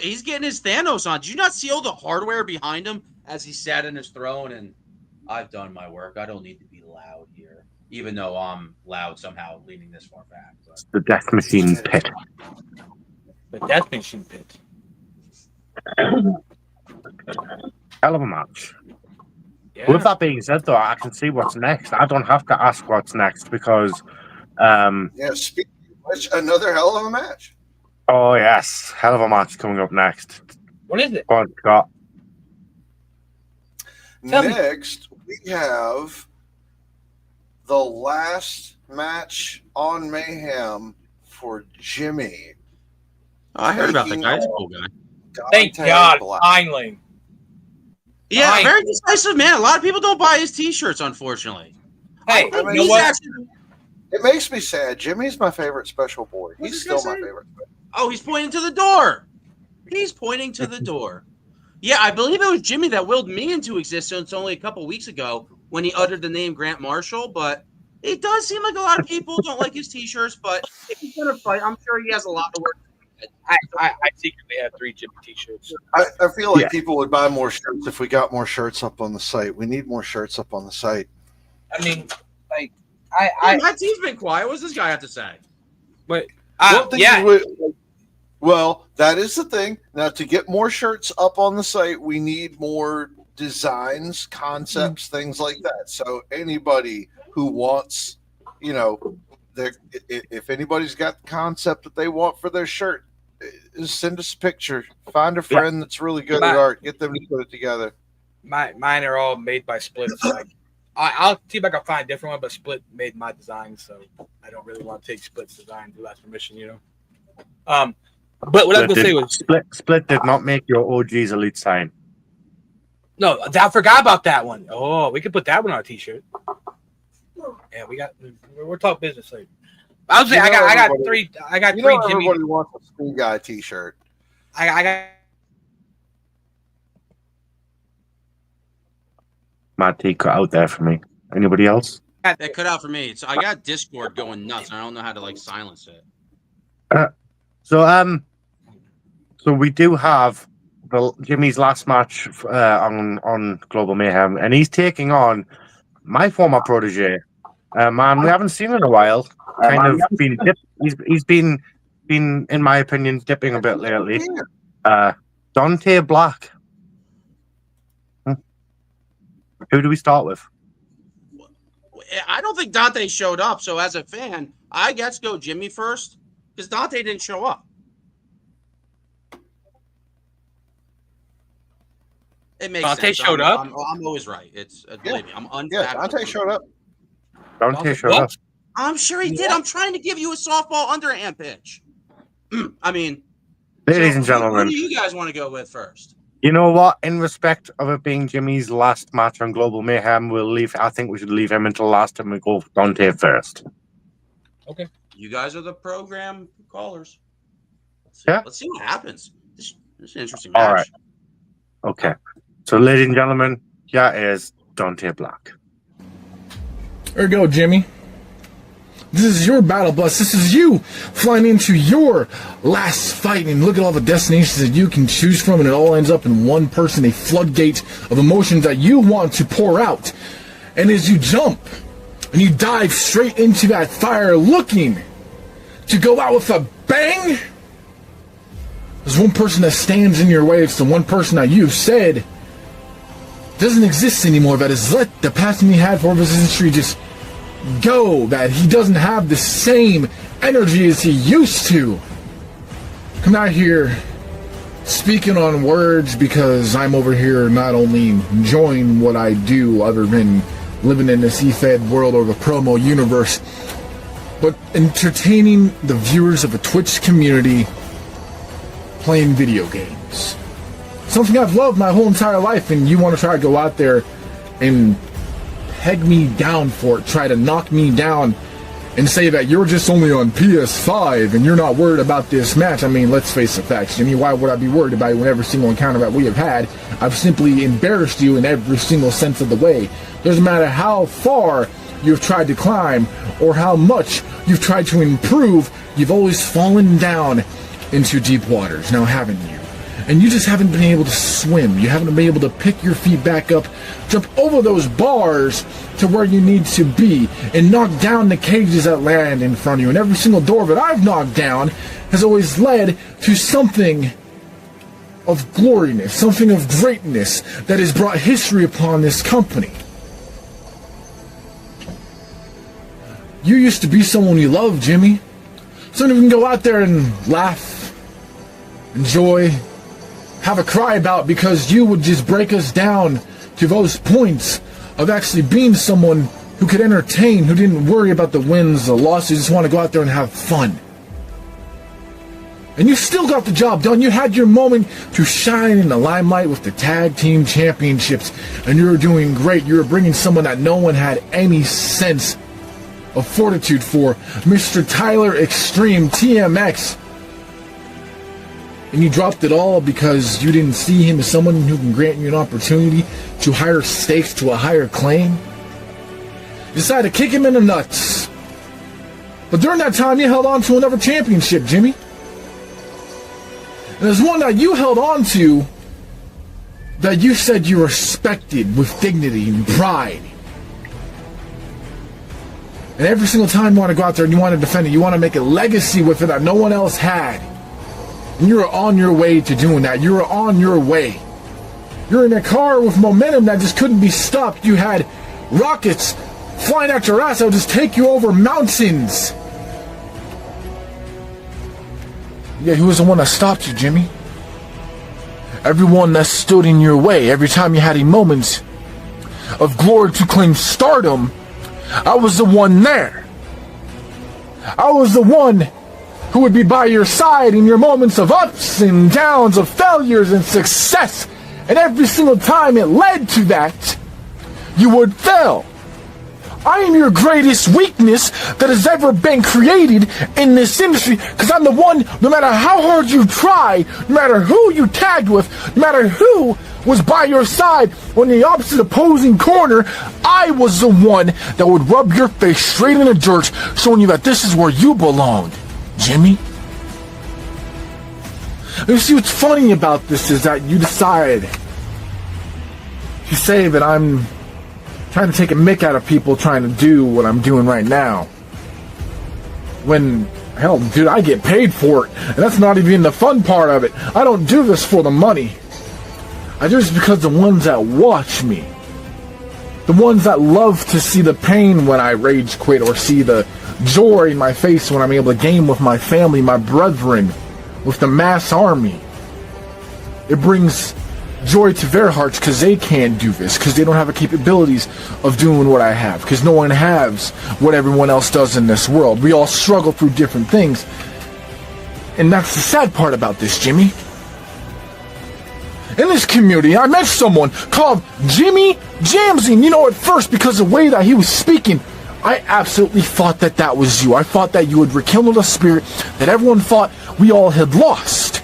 He's getting his Thanos on. Did you not see all the hardware behind him as he sat in his throne? And I've done my work. I don't need to be loud here. even though I'm loud somehow leaning this far back. But. The Death Machine Pit. The Death Machine Pit. Hell of a match. Yeah. With that being said, though, I can see what's next. I don't have to ask what's next because. Speaking of which, another hell of a match. Oh, yes. Hell of a match coming up next. What is it? Go on, Scott. Next, we have the last match on Mayhem for Jimmy. I heard about that guy. He's a cool guy. Thank Dante God, Black. finally. Yeah, very decisive man. A lot of people don't buy his T-shirts, unfortunately. Hey, I mean, you know what? It makes me sad. Jimmy's my favorite special boy. He's still my favorite. Oh, he's pointing to the door. He's pointing to the door. Yeah, I believe it was Jimmy that willed me into existence only a couple weeks ago when he uttered the name Grant Marshall. But it does seem like a lot of people don't like his T-shirts. But if he's gonna fight, I'm sure he has a lot to work. I secretly have 3 Jimmy T-shirts. I feel like people would buy more shirts if we got more shirts up on the site. We need more shirts up on the site. I mean, like, my team's been quiet. What does this guy have to say? But well, that is the thing. Now, to get more shirts up on the site, we need more designs, concepts, things like that. So anybody who wants, if anybody's got the concept that they want for their shirt, send us a picture. Find a friend that's really good at art. Get them to put it together. Mine are all made by Split. Like, I'll see if I can find a different one, but Split made my design, so I don't really want to take Split's design to ask permission, But what I was going to say was... Split did not make your OG's Elite sign. No, I forgot about that one. Oh, we could put that one on a T-shirt. Yeah, we're talking business later. I was saying, I got 3 Jimmy. Everybody wants a SME Guy T-shirt. I got... Matt T cut out there for me. Anybody else? That cut out for me. So I got Discord going nuts. I don't know how to silence it. So we do have Jimmy's last match on Global Mayhem, and he's taking on my former protege, man we haven't seen in a while. He's been in my opinion dipping a bit lately. Dante Black. Who do we start with? I don't think Dante showed up, so as a fan, I guess go Jimmy first because Dante didn't show up. It makes Dante sense. showed up? I'm always right. It's believe me, I'm unfair. Yeah, Dante showed up. Dante showed up. I'm sure he did. I'm trying to give you a softball underhand pitch. I mean, ladies and gentlemen, who do you guys want to go with first? You know what? In respect of it being Jimmy's last match on Global Mayhem, I think we should leave him until last and we go for Dante first. Okay. You guys are the program callers. Let's see what happens. This is an interesting match. All right. Okay. So, ladies and gentlemen, here is Dante Black. There you go, Jimmy. This is your battle bus. This is you flying into your last fight, and look at all the destinations that you can choose from, and it all ends up in one person, a floodgate of emotions that you want to pour out. And as you jump and you dive straight into that fire looking to go out with a bang, there's one person that stands in your way. It's the one person that you've said doesn't exist anymore, that has let the passion he had for his industry just go, that he doesn't have the same energy as he used to. I'm not here speaking on words because I'm over here not only enjoying what I do other than living in this E-Fed world or the promo universe, but entertaining the viewers of a Twitch community playing video games. Something I've loved my whole entire life, and you want to try to go out there and peg me down for it, try to knock me down and say that you're just only on PS5 and you're not worried about this match. I mean, let's face the facts, Jimmy. Why would I be worried about it when every single encounter that we have had, I've simply embarrassed you in every single sense of the way. Doesn't matter how far you've tried to climb or how much you've tried to improve, you've always fallen down into deep waters, now haven't you? and you just haven't been able to swim. You haven't been able to pick your feet back up, jump over those bars to where you need to be, and knock down the cages that land in front of you. And every single door that I've knocked down has always led to something of gloriness, something of greatness that has brought history upon this company. You used to be someone you loved, Jimmy. Someone who can go out there and laugh, enjoy, have a cry about, because you would just break us down to those points of actually being someone who could entertain, who didn't worry about the wins, the losses, just want to go out there and have fun. And you still got the job done. You had your moment to shine in the limelight with the tag team championships, and you were doing great. You were bringing someone that no one had any sense of fortitude for, Mr. Tyler Extreme TMX. And you dropped it all because you didn't see him as someone who can grant you an opportunity to higher stakes, to a higher claim. You decided to kick him in the nuts. But during that time, you held on to another championship, Jimmy. And there's one that you held on to that you said you respected with dignity and pride. And every single time you want to go out there and you want to defend it, you want to make a legacy with it that no one else had. And you were on your way to doing that. You were on your way. You're in a car with momentum that just couldn't be stopped. You had rockets flying at your ass that would just take you over mountains. Yeah, who was the one that stopped you, Jimmy? Everyone that stood in your way, every time you had a moment of glory to claim stardom, I was the one there. I was the one who would be by your side in your moments of ups and downs, of failures and success. And every single time it led to that, you would fail. I am your greatest weakness that has ever been created in this industry, because I'm the one, no matter how hard you try, no matter who you tagged with, no matter who was by your side on the opposite opposing corner, I was the one that would rub your face straight in the dirt, showing you that this is where you belonged, Jimmy. And you see, what's funny about this is that you decide to say that I'm trying to take a mick out of people trying to do what I'm doing right now. When, hell, dude, I get paid for it. And that's not even the fun part of it. I don't do this for the money. I do this because the ones that watch me, the ones that love to see the pain when I rage quit, or see the joy in my face when I'm able to game with my family, my brethren, with the mass army. It brings joy to their hearts because they can't do this, because they don't have the capabilities of doing what I have, because no one has what everyone else does in this world. We all struggle through different things, and that's the sad part about this, Jimmy. In this community, I met someone called Jimmy Jamsey, and at first, because of the way that he was speaking, I absolutely thought that that was you. I thought that you had rekindled a spirit that everyone thought we all had lost.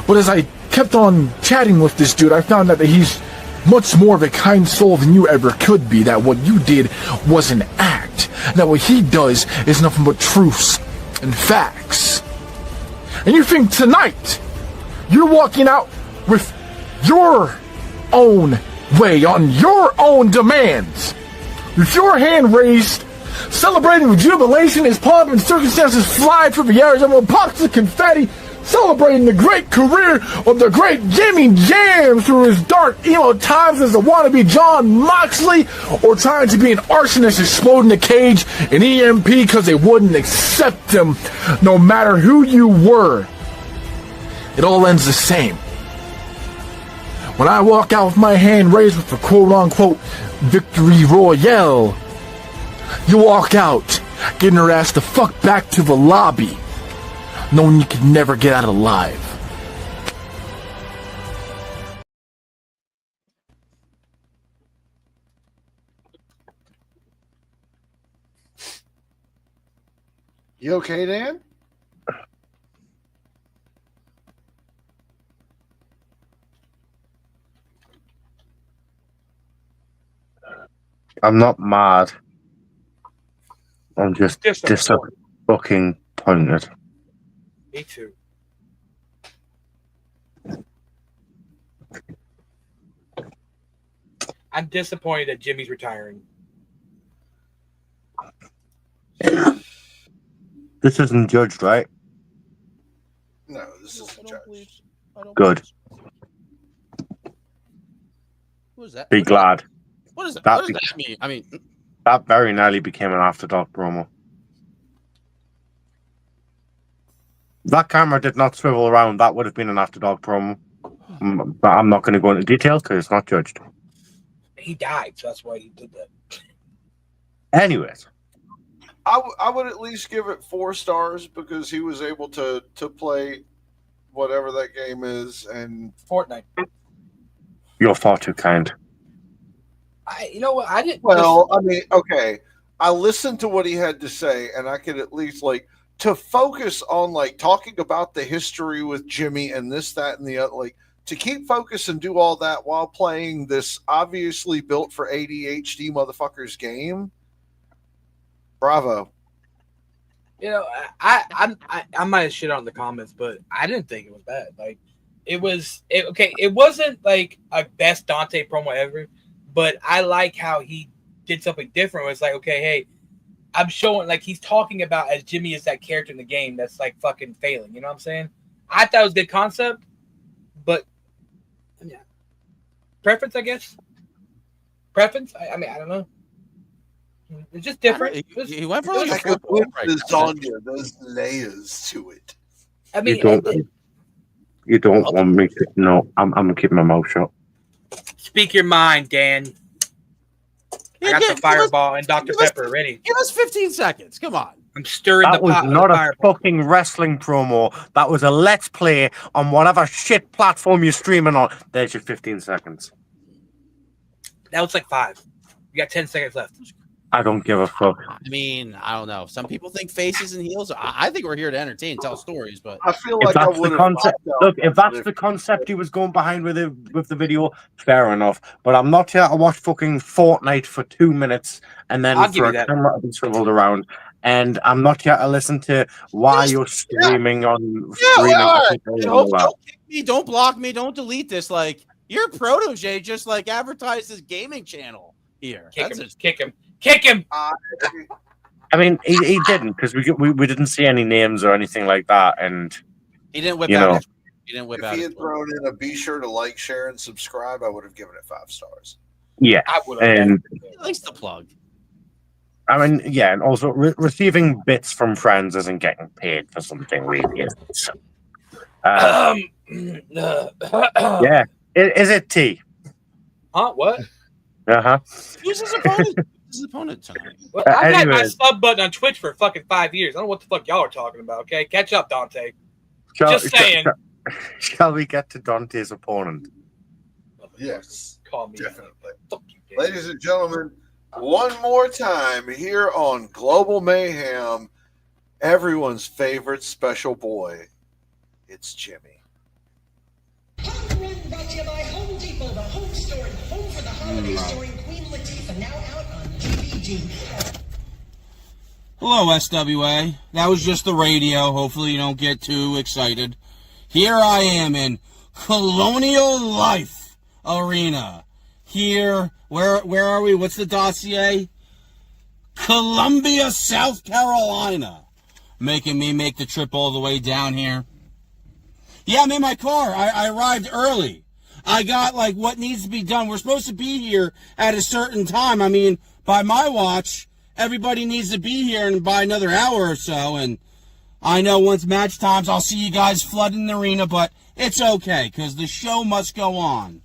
But as I kept on chatting with this dude, I found out that he's much more of a kind soul than you ever could be, that what you did was an act, that what he does is nothing but truths and facts. And you think tonight you're walking out with your own way, on your own demands, with your hand raised, celebrating with jubilation as pomp and circumstances fly through the air, everyone pops the confetti, celebrating the great career of the great Jimmy Jams through his dark emo times as a wannabe John Moxley, or trying to be an arsonist exploding the cage in EMP because they wouldn't accept him no matter who you were. It all ends the same. When I walk out with my hand raised with the quote-unquote victory royale, you walk out getting her ass the fuck back to the lobby, knowing you could never get out alive. You okay, Dan? I'm not mad. I'm just disappointed. Me too. I'm disappointed that Jimmy's retiring. This isn't judged, right? No, this isn't judged. Good. What is that? Be glad. What is that? That What does that mean? I mean, That very nearly became an After Dark promo. That camera did not swivel around. That would have been an After Dark promo. But I'm not going to go into details because it's not judged. He died, so that's why he did that. Anyways. I would at least give it 4 stars because he was able to play whatever that game is and Fortnite. You're far too kind. You know what? I didn't. Well, I mean, okay. I listened to what he had to say, and I could at least to focus on talking about the history with Jimmy and this, that, and the other. To keep focus and do all that while playing this obviously built for ADHD motherfuckers game. Bravo. You know, I might have shit on the comments, but I didn't think it was bad. It wasn't a best Dante promo ever, but I like how he did something different. It's okay, hey, I'm showing he's talking about as Jimmy is that character in the game that's fucking failing. You know what I'm saying? I thought it was a good concept, but yeah, preference, I guess. Preference? I mean, I don't know. It's just different. He went for There's there's layers to it. I mean, you don't want me to. No, I'm gonna keep my mouth shut. Speak your mind, Dan. I got the fireball and Dr. Pepper ready. Give us 15 seconds. Come on. I'm stirring the pot. That was not a fucking wrestling promo. That was a let's play on whatever shit platform you're streaming on. There's your 15 seconds. That was 5. You got 10 seconds left. I don't give a fuck. I mean, I don't know. Some people think faces and heels. I think we're here to entertain, tell stories, but I feel if that's the concept. Look, if that's the concept he was going behind with the video, fair enough. But I'm not here to watch fucking Fortnite for 2 minutes and then for a camera to be swiveled around. And I'm not here to listen to why you're streaming on streaming. Don't kick me, don't block me, don't delete this. Your protege just advertised his gaming channel here. Kick him. Kick him! I mean, he didn't because we didn't see any names or anything like that, and he didn't whip out. He didn't whip if out. If he had thrown in a be sure to like, share, and subscribe, I would have given it 5 stars. Yeah, I would have. And he likes the plug. I mean, yeah, and also receiving bits from friends isn't getting paid for something really. So, yeah, is it T? Huh? What? Who's his opponent? His opponent tonight. Well, I've had my sub button on Twitch for fucking 5 years. I don't know what the fuck y'all are talking about. Okay, catch up, Dante. Just saying. Shall we get to Dante's opponent? Yes, call me definitely. Ladies and gentlemen, one more time here on Global Mayhem, everyone's favorite special boy. It's Jimmy. Brought to you by Home Depot, the home store and home for the holidays, starring Queen Latifah, now out on DVD. Hello, SWA. That was just the radio. Hopefully you don't get too excited. Here I am in Colonial Life Arena. Here, where are we? What's the dossier? Columbia, South Carolina. Making me make the trip all the way down here. Yeah, I'm in my car. I arrived early. I got what needs to be done. We're supposed to be here at a certain time. I mean, by my watch, everybody needs to be here in by another hour or so. And I know once match times, I'll see you guys flooding the arena, but it's okay because the show must go on.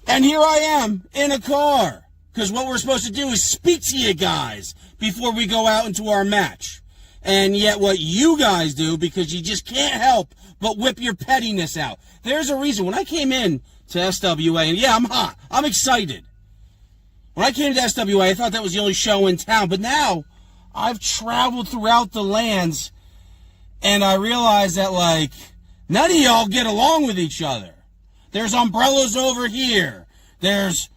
And here I am in a car because what we're supposed to do is speak to you guys before we go out into our match. And yet what you guys do, because you just can't help but whip your pettiness out. There's a reason. When I came in to SWA, and yeah, I'm hot. I'm excited. When I came to SWA, I thought that was the only show in town. But now, I've traveled throughout the lands, and I realize that, none of y'all get along with each other. There's umbrellas over here. There's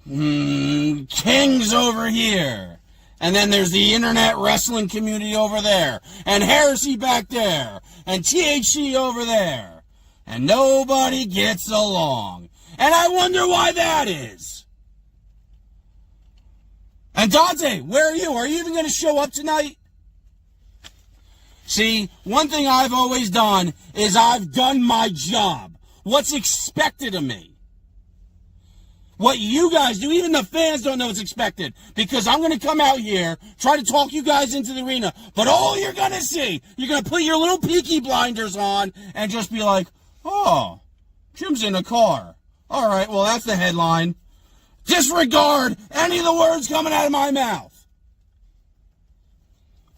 kings over here. And then there's the internet wrestling community over there. And Heresy back there. And THC over there. And nobody gets along. And I wonder why that is. And Dante, where are you? Are you even going to show up tonight? See, one thing I've always done is I've done my job. What's expected of me? What you guys do, even the fans don't know what's expected. Because I'm going to come out here, try to talk you guys into the arena. But all you're going to see, you're going to put your little peaky blinders on and just be like, oh, Jim's in a car. All right, well, that's the headline. Disregard any of the words coming out of my mouth.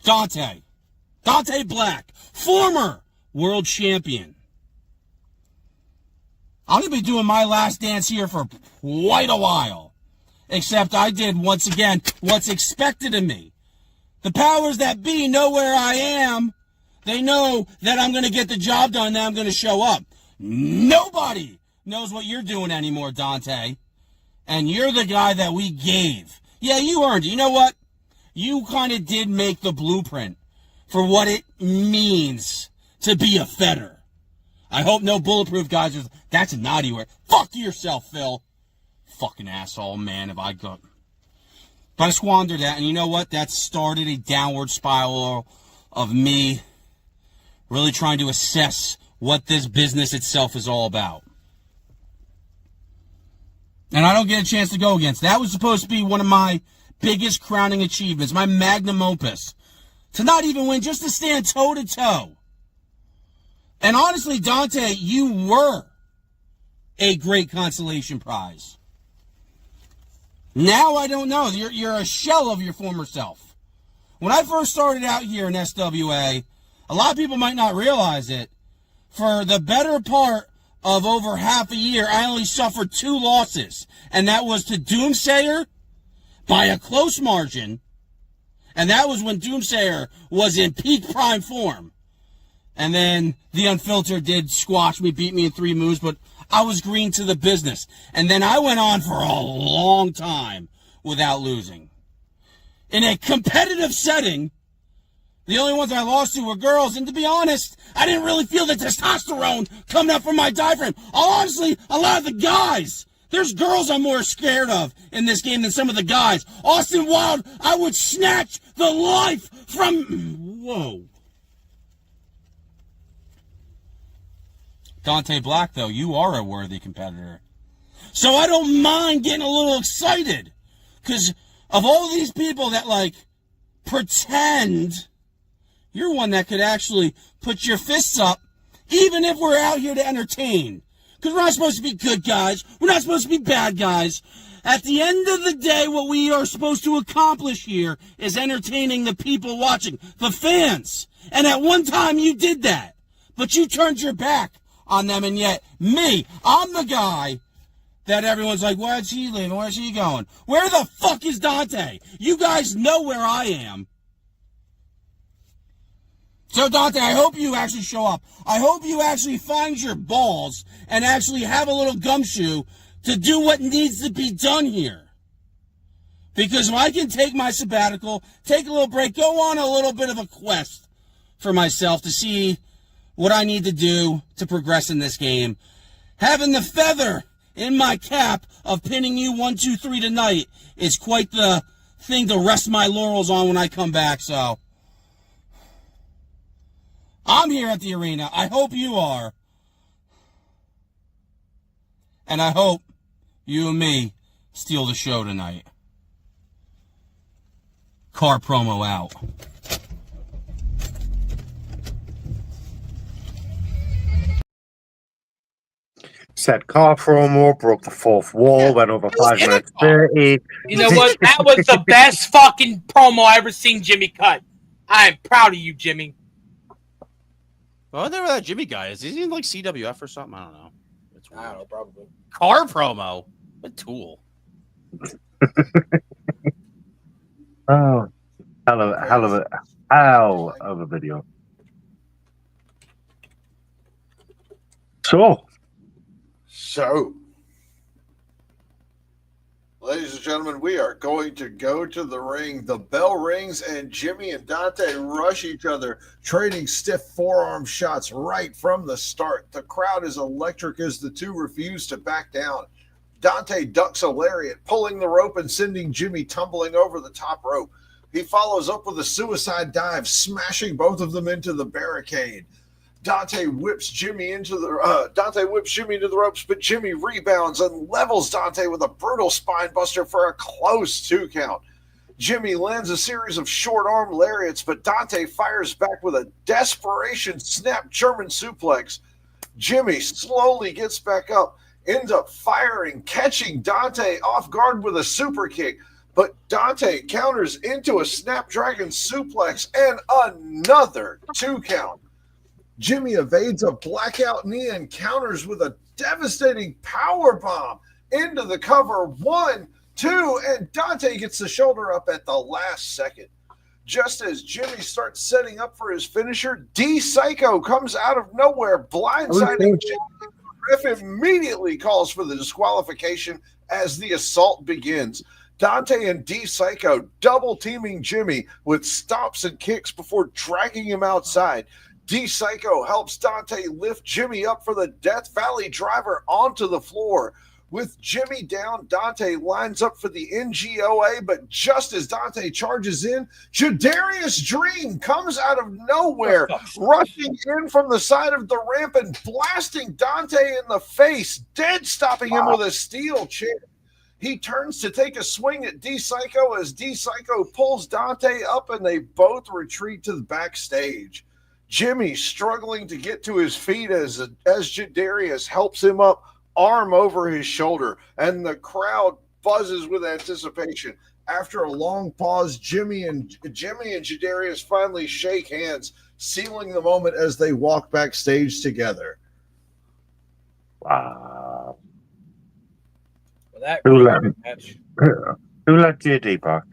Dante Black, former world champion. I'm going to be doing my last dance here for quite a while. Except I did, once again, what's expected of me. The powers that be know where I am. They know that I'm going to get the job done, that I'm going to show up. Nobody knows what you're doing anymore, Dante. And you're the guy that we gave. Yeah, you earned it. You know what? You kind of did make the blueprint for what it means to be a fetter. I hope no bulletproof guys are... That's a naughty word. Fuck yourself, Phil. Fucking asshole, man, if I go... But I squandered that, and you know what? That started a downward spiral of me really trying to assess what this business itself is all about. And I don't get a chance to go against. That was supposed to be one of my biggest crowning achievements, my magnum opus. To not even win, just to stand toe-to-toe. And honestly, Dante, you were a great consolation prize. Now I don't know. You're a shell of your former self. When I first started out here in SWA, a lot of people might not realize it. For the better part of over half a year, I only suffered 2 losses. And that was to Doomsayer by a close margin. And that was when Doomsayer was in peak prime form. And then the Unfiltered did squash me, beat me in 3 moves, but I was green to the business. And then I went on for a long time without losing. In a competitive setting, the only ones I lost to were girls, and to be honest, I didn't really feel the testosterone coming up from my diaphragm. Honestly, a lot of the guys, there's girls I'm more scared of in this game than some of the guys. Austin Wilde, I would snatch the life from... Whoa. Dante Black, though, you are a worthy competitor. So I don't mind getting a little excited. Because of all these people that, like, pretend... You're one that could actually put your fists up, even if we're out here to entertain. Because we're not supposed to be good guys. We're not supposed to be bad guys. At the end of the day, what we are supposed to accomplish here is entertaining the people watching, the fans. And at one time, you did that. But you turned your back on them, and yet, me, I'm the guy that everyone's like, where's he leaving? Where's he going? Where the fuck is Dante? You guys know where I am. So, Dante, I hope you actually show up. I hope you actually find your balls and actually have a little gumshoe to do what needs to be done here. Because if I can take my sabbatical, take a little break, go on a little bit of a quest for myself to see what I need to do to progress in this game, having the feather in my cap of pinning you 1, 2, 3 tonight is quite the thing to rest my laurels on when I come back, so... I'm here at the arena. I hope you are. And I hope you and me steal the show tonight. Car promo out. Said car promo, broke the 4th wall, went over 5 minutes 30. You know what? That was the best fucking promo I ever seen Jimmy cut. I am proud of you, Jimmy. Oh, there that Jimmy guy is. Is he in like CWF or something? I don't know. It's weird. I don't know, probably. Car promo. What tool? Oh, hell of a video. So, Ladies and gentlemen, we are going to go to the ring. The bell rings, and Jimmy and Dante rush each other, trading stiff forearm shots right from the start. The crowd is electric as the two refuse to back down. Dante ducks a lariat, pulling the rope and sending Jimmy tumbling over the top rope. He follows up with a suicide dive, smashing both of them into the barricade. Dante whips Jimmy into the ropes, but Jimmy rebounds and levels Dante with a brutal spine buster for a close 2 count. Jimmy lands a series of short arm lariats, but Dante fires back with a desperation snap German suplex. Jimmy slowly gets back up, ends up firing, catching Dante off guard with a super kick, but Dante counters into a Snapdragon suplex and another 2 count. Jimmy evades a blackout knee and counters with a devastating power bomb into the cover. 1, 2, and Dante gets the shoulder up at the last second. Just as Jimmy starts setting up for his finisher, D-Psycho comes out of nowhere, blindsiding Jimmy. The ref immediately calls for the disqualification as the assault begins. Dante and D-Psycho double teaming Jimmy with stomps and kicks before dragging him outside. D-Psycho helps Dante lift Jimmy up for the Death Valley driver onto the floor. With Jimmy down, Dante lines up for the NGOA, but just as Dante charges in, Jadarius Dream comes out of nowhere, rushing in from the side of the ramp and blasting Dante in the face, dead stopping him with a steel chair. He turns to take a swing at D-Psycho as D-Psycho pulls Dante up and they both retreat to the backstage. Jimmy struggling to get to his feet as Jadarius helps him up, arm over his shoulder, and the crowd buzzes with anticipation. After a long pause, Jimmy and Jadarius finally shake hands, sealing the moment as they walk backstage together. Wow. Well, that Who really let JD back?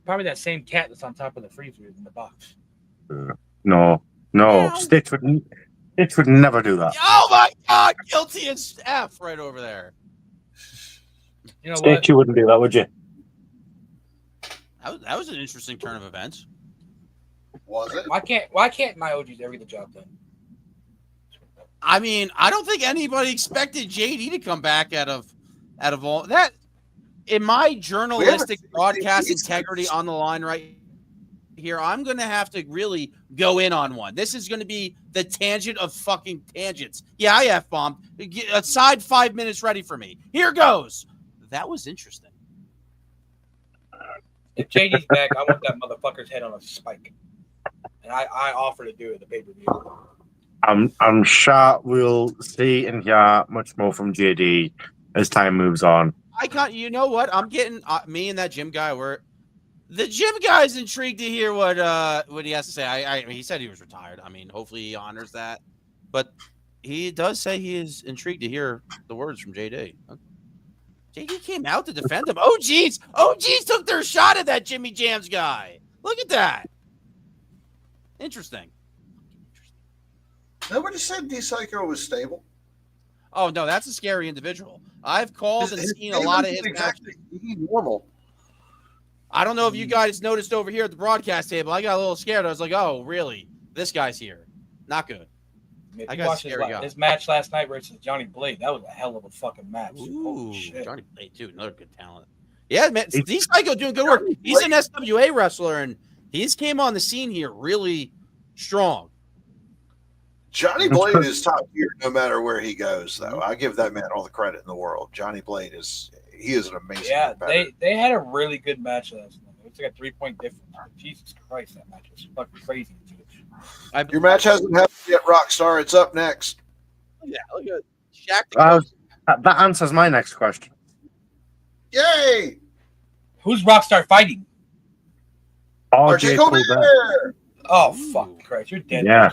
Probably that same cat that's on top of the freezer in the box. No. Stitch would never do that. Oh my God, guilty as F right over there. You know Stitch, what? you wouldn't do that, would you? That was an interesting turn of events. Was it? Why can't my OGs ever get the job done? I mean, I don't think anybody expected JD to come back out of all that. In my journalistic broadcast integrity on the line right here, I'm going to have to really go in on one. This is going to be the tangent of fucking tangents. Yeah, I F-bombed. Aside 5 minutes ready for me. Here goes. That was interesting. If JD's back, I want that motherfucker's head on a spike. And I offer to do it at the pay-per-view. I'm sure we'll see and hear much more from JD as time moves on. You know what? I'm getting me and that gym guy. The gym guy's intrigued to hear what he has to say. He said he was retired. I mean, hopefully he honors that. But he does say he is intrigued to hear the words from JD. JD came out to defend him. OGs took their shot at that Jimmy Jams guy. Look at that. Interesting. Nobody said D-Psycho was stable. Oh, no, that's a scary individual. I've called and seen a lot of his matches. Normal. I don't know if you guys noticed over here at the broadcast table. I got a little scared. I was like, oh, really? This guy's here. Not good. I watched his match last night versus Johnny Blade. That was a hell of a fucking match. Ooh, Johnny Blade, too. Another good talent. Yeah, man. D-Psycho doing good work. He's an SWA wrestler, and he's came on the scene here really strong. Johnny Blade is top tier no matter where he goes, though. I give that man all the credit in the world. Johnny Blade is an amazing competitor. they had a really good match last night. It's like a 3-point difference. Jesus Christ, that match was fucking crazy. Your match hasn't happened yet, Rockstar. It's up next. Yeah, look at Shaq. That answers my next question. Yay! Who's Rockstar fighting? RJ Colbert. Oh, fuck Christ. You're dead. Yeah.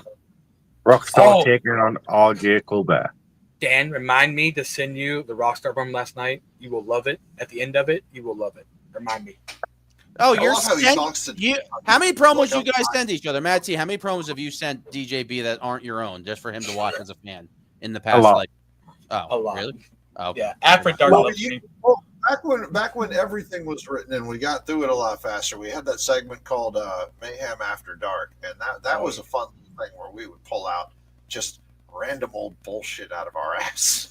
Rockstar taking on RJ Colbert. Dan, remind me to send you the Rockstar from last night. You will love it. At the end of it, you will love it. Remind me. Oh, how many promos you guys send each other? Matt T, how many promos have you sent DJB that aren't your own just for him to watch as a fan in the past? Oh, a lot. Really? Oh, yeah. After Dark. Back when everything was written and we got through it a lot faster, we had that segment called Mayhem After Dark, and that was a fun thing where we would pull out just random old bullshit out of our ass.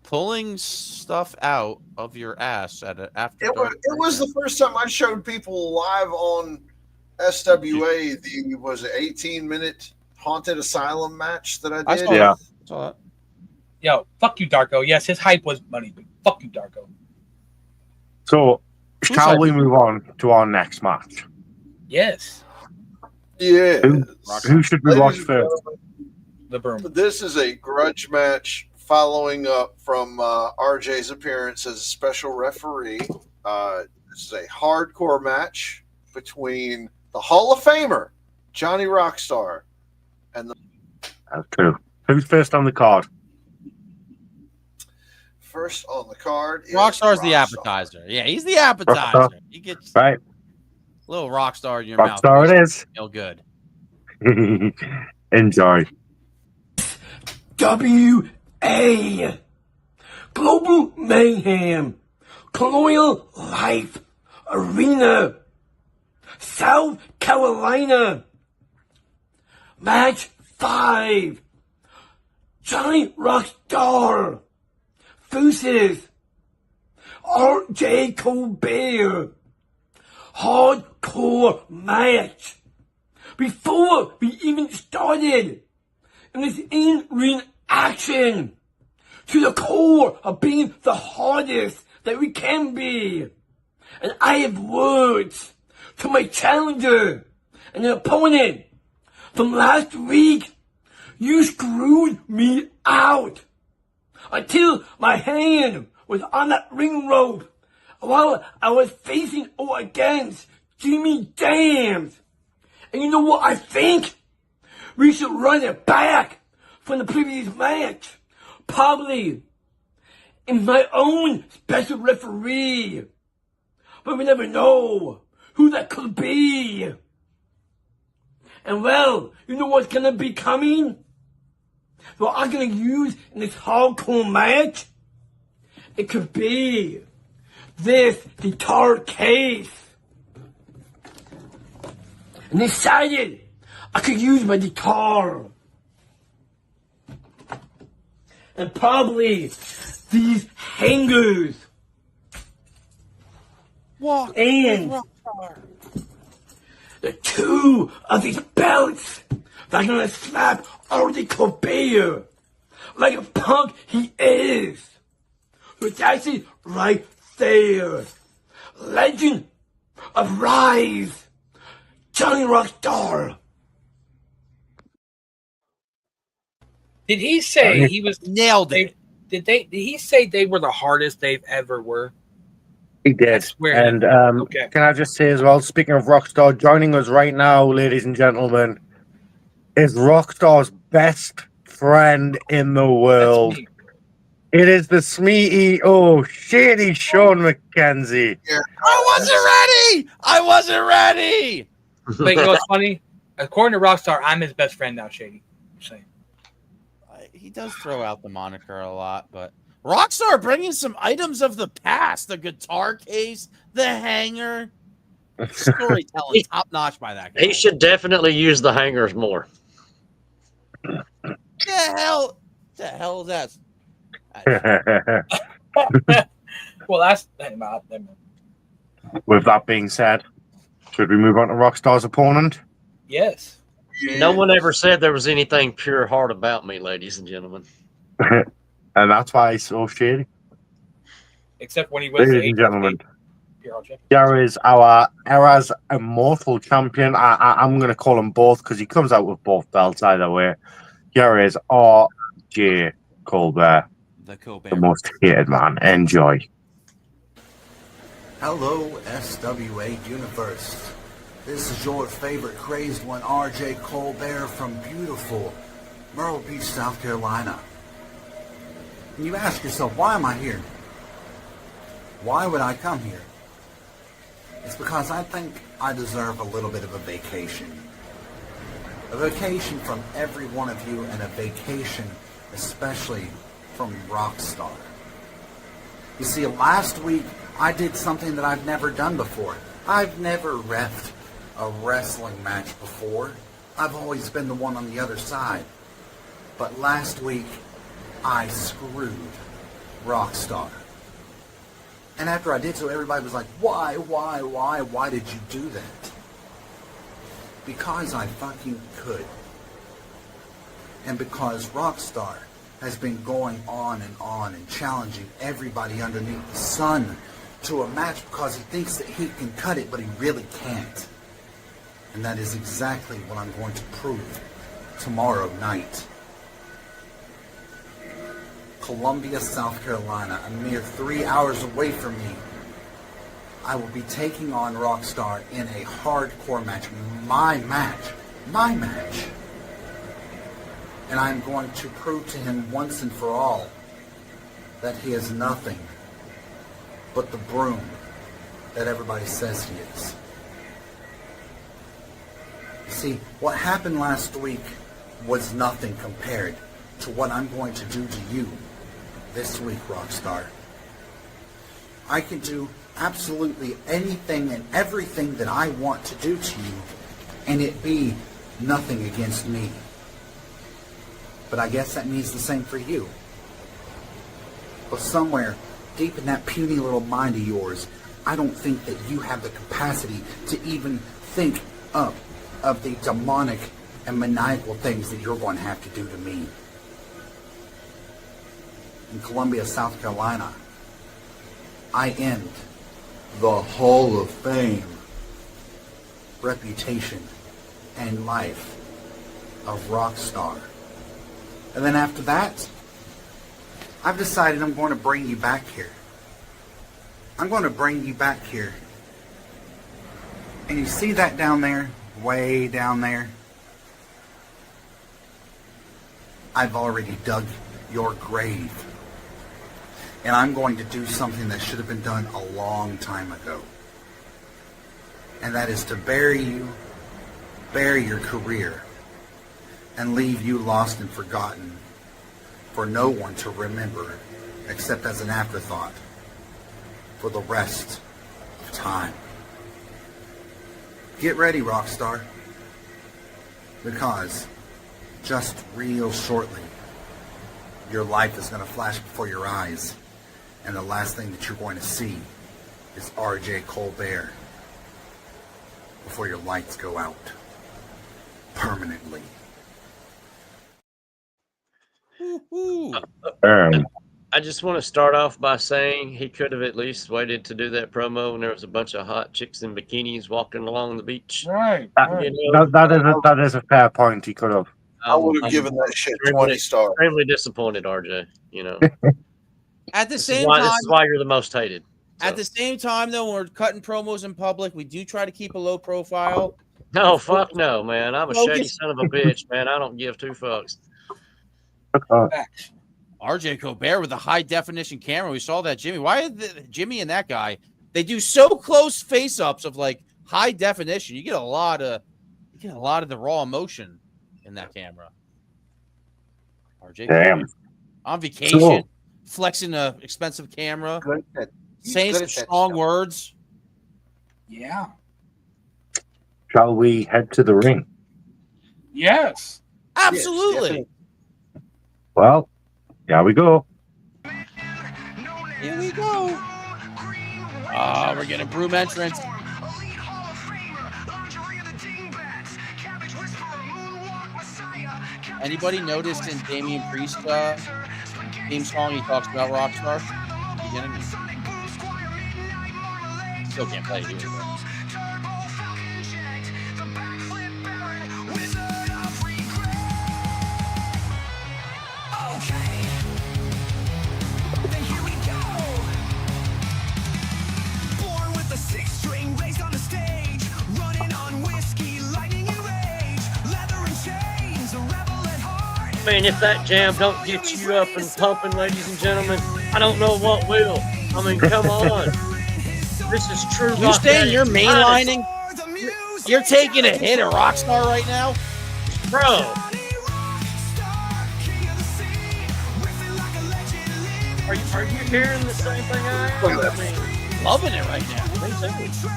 Pulling stuff out of your ass at after dark. It was the first time I showed people live on SWA the 18-minute Haunted Asylum match that I did. Yeah. Saw that. Yo, fuck you, Darko. Yes, his hype was money, but fuck you, Darko. So, shall we move on to our next match? Yes. Yeah. Who should we watch first? The Broom. This is a grudge match following up from RJ's appearance as a special referee. This is a hardcore match between the Hall of Famer, Johnny Rockstar, and the... That's true. Who's first on the card? First on the card is Rockstar's the appetizer. Yeah, he's the appetizer. Rockstar. You get Right. a little Rockstar in your Rockstar mouth. it is. Feel good. Enjoy. SWA Global Mayhem Colonial Life Arena South Carolina Match 5 Johnny Rockstar versus RJ Colbert hardcore match. Before we even started, and it's in-ring action to the core of being the hardest that we can be. And I have words to my challenger and an opponent from last week. You screwed me out until my hand was on that ring rope while I was facing or against Jimmy Dams. And you know what I think? We should run it back from the previous match. Probably in my own special referee. But we never know who that could be. And well, you know what's gonna be coming? What I'm gonna use in this hardcore match? It could be this guitar case. And decided I could use my guitar. And probably these hangers. Walk and the two of these belts that I'm gonna slap RJ Colbert like a punk he is. It's actually right there. Legend of Rise. Johnny Rockstar. Did he say he was nailed it? Did he say they were the hardest they've ever were? He did. And can I just say as well, speaking of Rockstar, joining us right now, ladies and gentlemen, is Rockstar's best friend in the world. It is the SME Shady Sean McKenzie. Yeah. I wasn't ready. But you know what's funny? According to Rockstar, I'm his best friend now, Shady. I'm saying. He does throw out the moniker a lot, but Rockstar bringing some items of the past, the guitar case, the hanger, storytelling top notch by that guy. He should definitely use the hangers more. The hell is that? Well, that's With that being said, should we move on to Rockstar's opponent? Yes. No one ever said there was anything pure heart about me, ladies and gentlemen. And that's why he's so shady. Except when he was ladies and gentlemen, here is our era's immortal champion. I'm going to call him both because he comes out with both belts either way. Here is RJ Colbert, the most hated man. Enjoy. Hello, SWA Universe. This is your favorite crazed one, RJ Colbert from beautiful Myrtle Beach, South Carolina. And you ask yourself, why am I here? Why would I come here? It's because I think I deserve a little bit of a vacation. A vacation from every one of you, and a vacation especially from Rockstar. You see, last week I did something that I've never done before. I've never reffed a wrestling match before. I've always been the one on the other side. But last week, I screwed Rockstar. And after I did so, everybody was like, why did you do that? Because I fucking could. And because Rockstar has been going on and challenging everybody underneath the sun to a match because he thinks that he can cut it, but he really can't. And that is exactly what I'm going to prove tomorrow night. Columbia, South Carolina, a mere 3 hours away from me. I will be taking on Rockstar in a hardcore match. My match. And I'm going to prove to him once and for all that he is nothing but the broom that everybody says he is. See, what happened last week was nothing compared to what I'm going to do to you this week, Rockstar. I can do absolutely anything and everything that I want to do to you, and it be nothing against me. But I guess that means the same for you. But somewhere deep in that puny little mind of yours, I don't think that you have the capacity to even think of the demonic and maniacal things that you're going to have to do to me. In Columbia, South Carolina, I end the Hall of Fame reputation and life of Rockstar. And then after that, I've decided I'm going to bring you back here. I'm going to bring you back here. And you see that down there? Way down there? I've already dug your grave. And I'm going to do something that should have been done a long time ago. And that is to bury you, bury your career, and leave you lost and forgotten for no one to remember except as an afterthought for the rest of time. Get ready, Rockstar, because just real shortly, your life is going to flash before your eyes, and the last thing that you're going to see is RJ Colbert before your lights go out permanently. I just want to start off by saying he could have at least waited to do that promo when there was a bunch of hot chicks in bikinis walking along the beach. Right. That is a fair point. He could have. I would have given that shit 20 stars. Extremely disappointed, RJ. You know. At the This same is why, time, this is why you're the most hated. At the same time, though, when we're cutting promos in public, we do try to keep a low profile. No, fuck no, man. I'm a Focus. shady son of a bitch, man. I don't give two fucks. RJ Colbert with a high definition camera. We saw that, Jimmy. Why did Jimmy and that guy? They do so close face ups of like high definition. You get a lot of the raw emotion in that camera. RJ Colbert on vacation, flexing a expensive camera, saying some strong words. Yeah. Shall we head to the ring? Yes. Absolutely. Well, here we go. Here we go. Oh, we're getting a broom entrance. Anybody noticed in Damian Priest's theme song he talks about Rockstar? Beginning? Still can't play it either. Man, if that jam don't get you up and pumping, ladies and gentlemen, I don't know what will. I mean, come on. This is true. You saying you're mainlining? You're taking a hit at Rockstar right now? Bro. Are you hearing the same thing I am? I mean, Loving it right now. me too.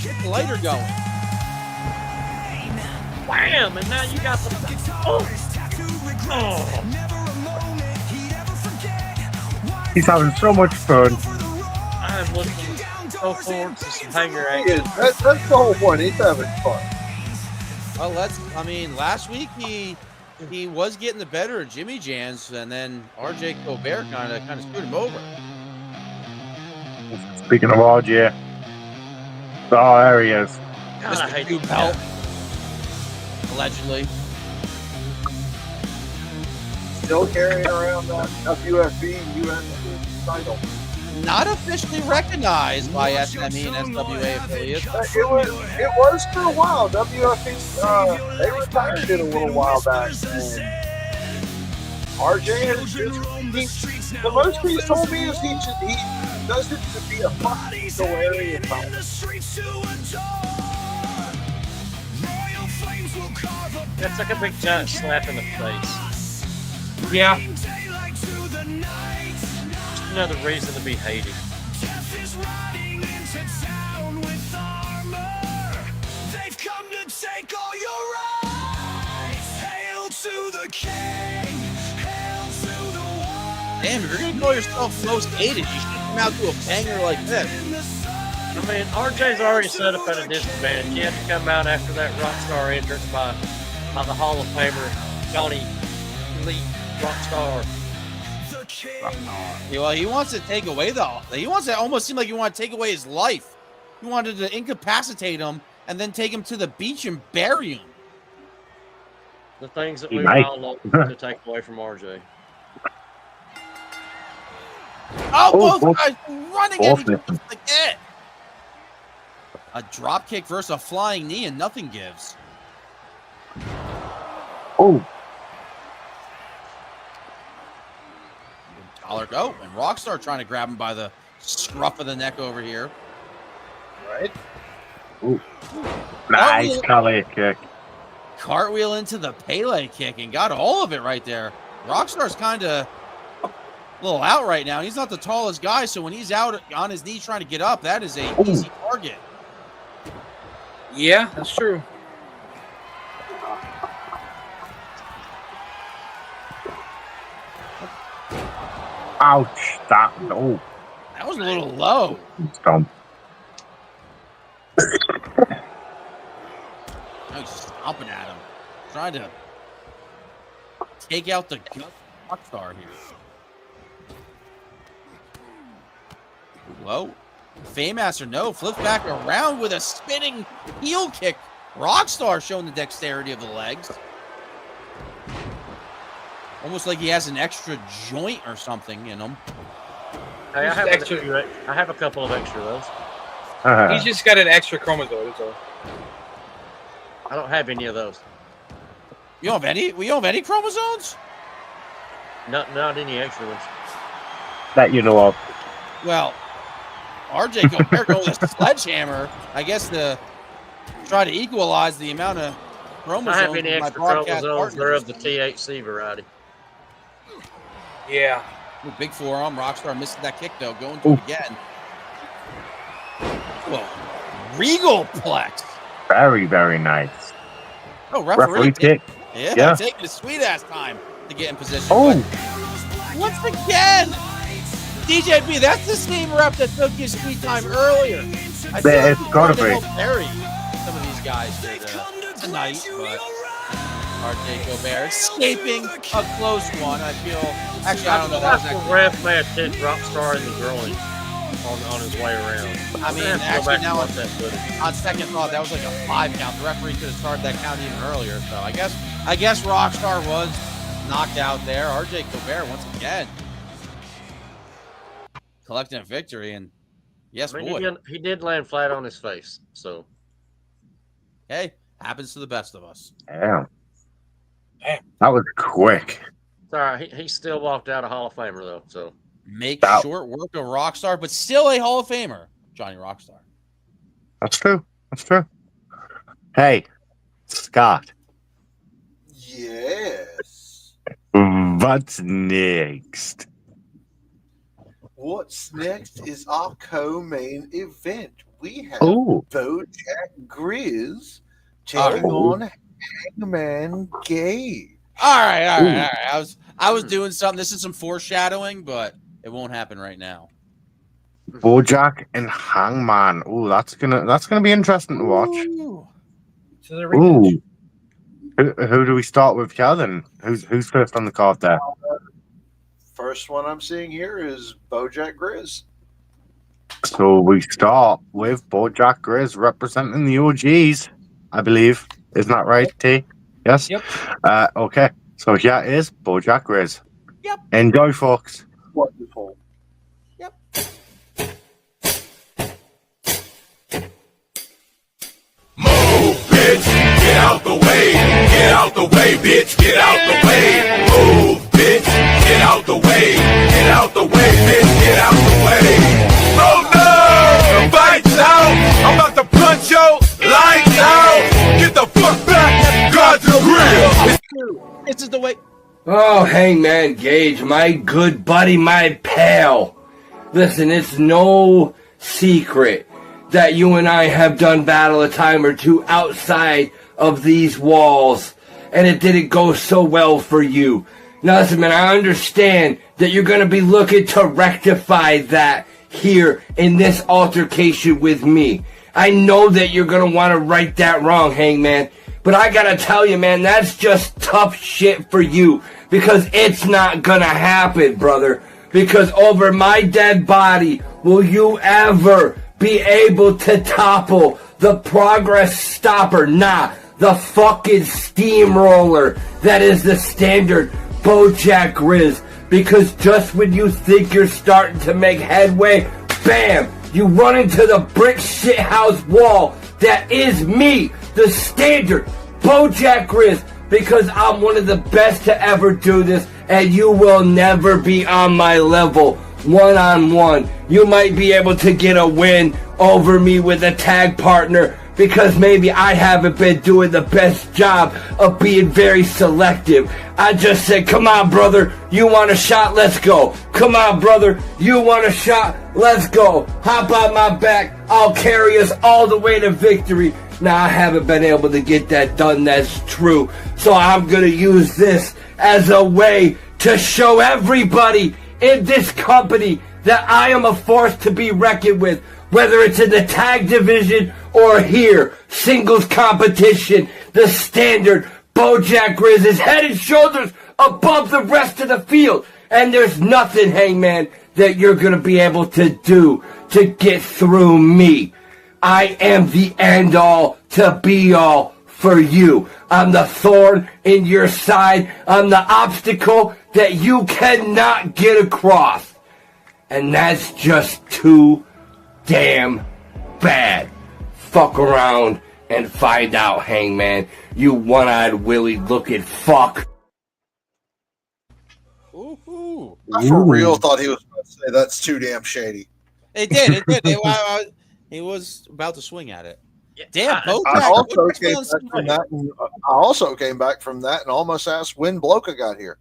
Get the lighter going. Wham! And now you got the. Oh! He's having so much fun. I'm looking so forward to some hanger Yeah, action. that's the whole point. He's having fun. Well, last week he was getting the better of Jimmy Jans, and then RJ Colbert kind of screwed him over. Speaking of RJ. Oh, there he is. God, I hate New that. belt. Allegedly. Still carrying around that WFB UFC title. Not officially recognized by SME and SWA affiliates. It was for a while. WFB, they retired it a little while back. And RJ has the most he's told me is he does it to be a fucking hilarious title. That's like a big giant slap in the face. Yeah. Another reason to be hated. Damn, if you're gonna call yourself most hated, you should come out to a banger like this. I mean, RJ's already set up at a disadvantage. He had to come out after that Rockstar entrance by the Hall of Famer Johnny Lee Rockstar. Well, he wants to take away he wants to almost seem like he wants to take away his life. He wanted to incapacitate him and then take him to the beach and bury him. The things that He we might. all long to take away from RJ. Oh, both both- guys running both at each other like that. A drop kick versus a flying knee and nothing gives. Oh, Collar go, and Rockstar trying to grab him by the scruff of the neck over here. Right? nice collar kick. Cartwheel into the Pele kick and got all of it right there. Rockstar's kind of a little out right now. He's not the tallest guy, so when he's out on his knees trying to get up, that is a easy target. Yeah, that's true. Ouch! Oh, That was a little low. stomp. Now he's stomping at him, trying to take out the gut Rockstar here. Whoa. Faymaster, no, flips back around with a spinning heel kick. Rockstar showing the dexterity of the legs. Almost like he has an extra joint or something in him. Hey, I have a couple of extra of those. He's just got an extra chromosome, that's all. I don't have any of those. You don't have any? We don't have any chromosomes? Not any extra ones. That you know of. Well, RJ Gobert going with a sledgehammer, I guess, to try to equalize the amount of I chromosomes. have any with my extra broadcast chromosomes. They're partners. of the THC variety. Yeah. Ooh, big forearm. Rockstar missing that kick, though. Going to it again. Whoa. Regal plex. Very, very nice. Oh, Referee kick. Yeah, taking his sweet ass time to get in position. Oh, But once again, DJB, that's the same rep that took his sweet time earlier. I feel It's like gotta we're be. trying to help Barry. Some of these guys did tonight, but RJ Gobert escaping a close one. I feel. Actually, I don't know. That was The actually. ref may have kicked Rockstar in the groin on his way around. I mean, I'm gonna have to go actually, back and now watch that footage. on second thought, that was like a 5 count. The referee could have started that count even earlier. So I guess Rockstar was knocked out there. RJ Gobert once again collecting a victory, and yes, I mean, boy, he did land flat on his face. So hey, happens to the best of us. damn. That was quick. it's all right. He still walked out a Hall of Famer though. So Make That- short work of Rockstar, but still a Hall of Famer, Johnny Rockstar. That's true. That's true. Hey, Scott. Yes. What's next? what's next is our co-main event. We have Oh. Bojack Grizz taking on Hangman Gage. All right. I was doing something. This is some foreshadowing, but it won't happen right now. Bojack and Hangman. Oh, that's gonna be interesting to watch. So they're Ooh. Who do we start with here then? Who's first on the card there? First one I'm seeing here is Bojack Grizz. So we start with Bojack Grizz representing the OGs, I believe. Isn't that right, T? Yes? Yep. Okay. So here is Bojack Grizz. Yep. Enjoy, folks. Wonderful. Yep. Move, bitch, get out the way. Get out the way, bitch, get out the way. Move, bitch, get out the way. Get out the way, bitch, get out the way. Oh no, the fight's out. I'm about to punch your lights out. Get the fuck back, God's grill. This is the way. Oh, Hangman Gage, my good buddy, my pal. Listen, it's no secret that you and I have done battle a time or two outside of these walls, and it didn't go so well for you. Now listen, man, I understand that you're gonna be looking to rectify that here in this altercation with me. I know that you're gonna want to right that wrong, Hangman, but I gotta tell you, man, that's just tough shit for you, because it's not gonna happen, brother. Because over my dead body, will you ever be able to topple the progress stopper? Nah, the fucking steamroller that is the standard Bojack Grizz. Because just when you think you're starting to make headway, bam, you run into the brick shithouse wall that is me, the standard Bojack Grizz. Because I'm one of the best to ever do this, and you will never be on my level one-on-one. You might be able to get a win over me with a tag partner, because maybe I haven't been doing the best job of being very selective. I just said, come on, brother, you want a shot? Let's go. Come on, brother, you want a shot? Let's go. Hop on my back. I'll carry us all the way to victory. Now, I haven't been able to get that done, that's true. So I'm going to use this as a way to show everybody in this company that I am a force to be reckoned with. Whether it's in the tag division or here, singles competition, the standard Bojack Grizz is head and shoulders above the rest of the field. And there's nothing, Hangman, that you're going to be able to do to get through me. I am the end-all to be-all for you. I'm the thorn in your side. I'm the obstacle that you cannot get across. And that's just too damn bad. Fuck around and find out, Hangman. You one-eyed Willie looking fuck. Ooh. I for real thought he was going to say that's too damn shady. It did. He was about to swing at it. Damn, Bojack. I also came back from that and almost asked when Bloka got here.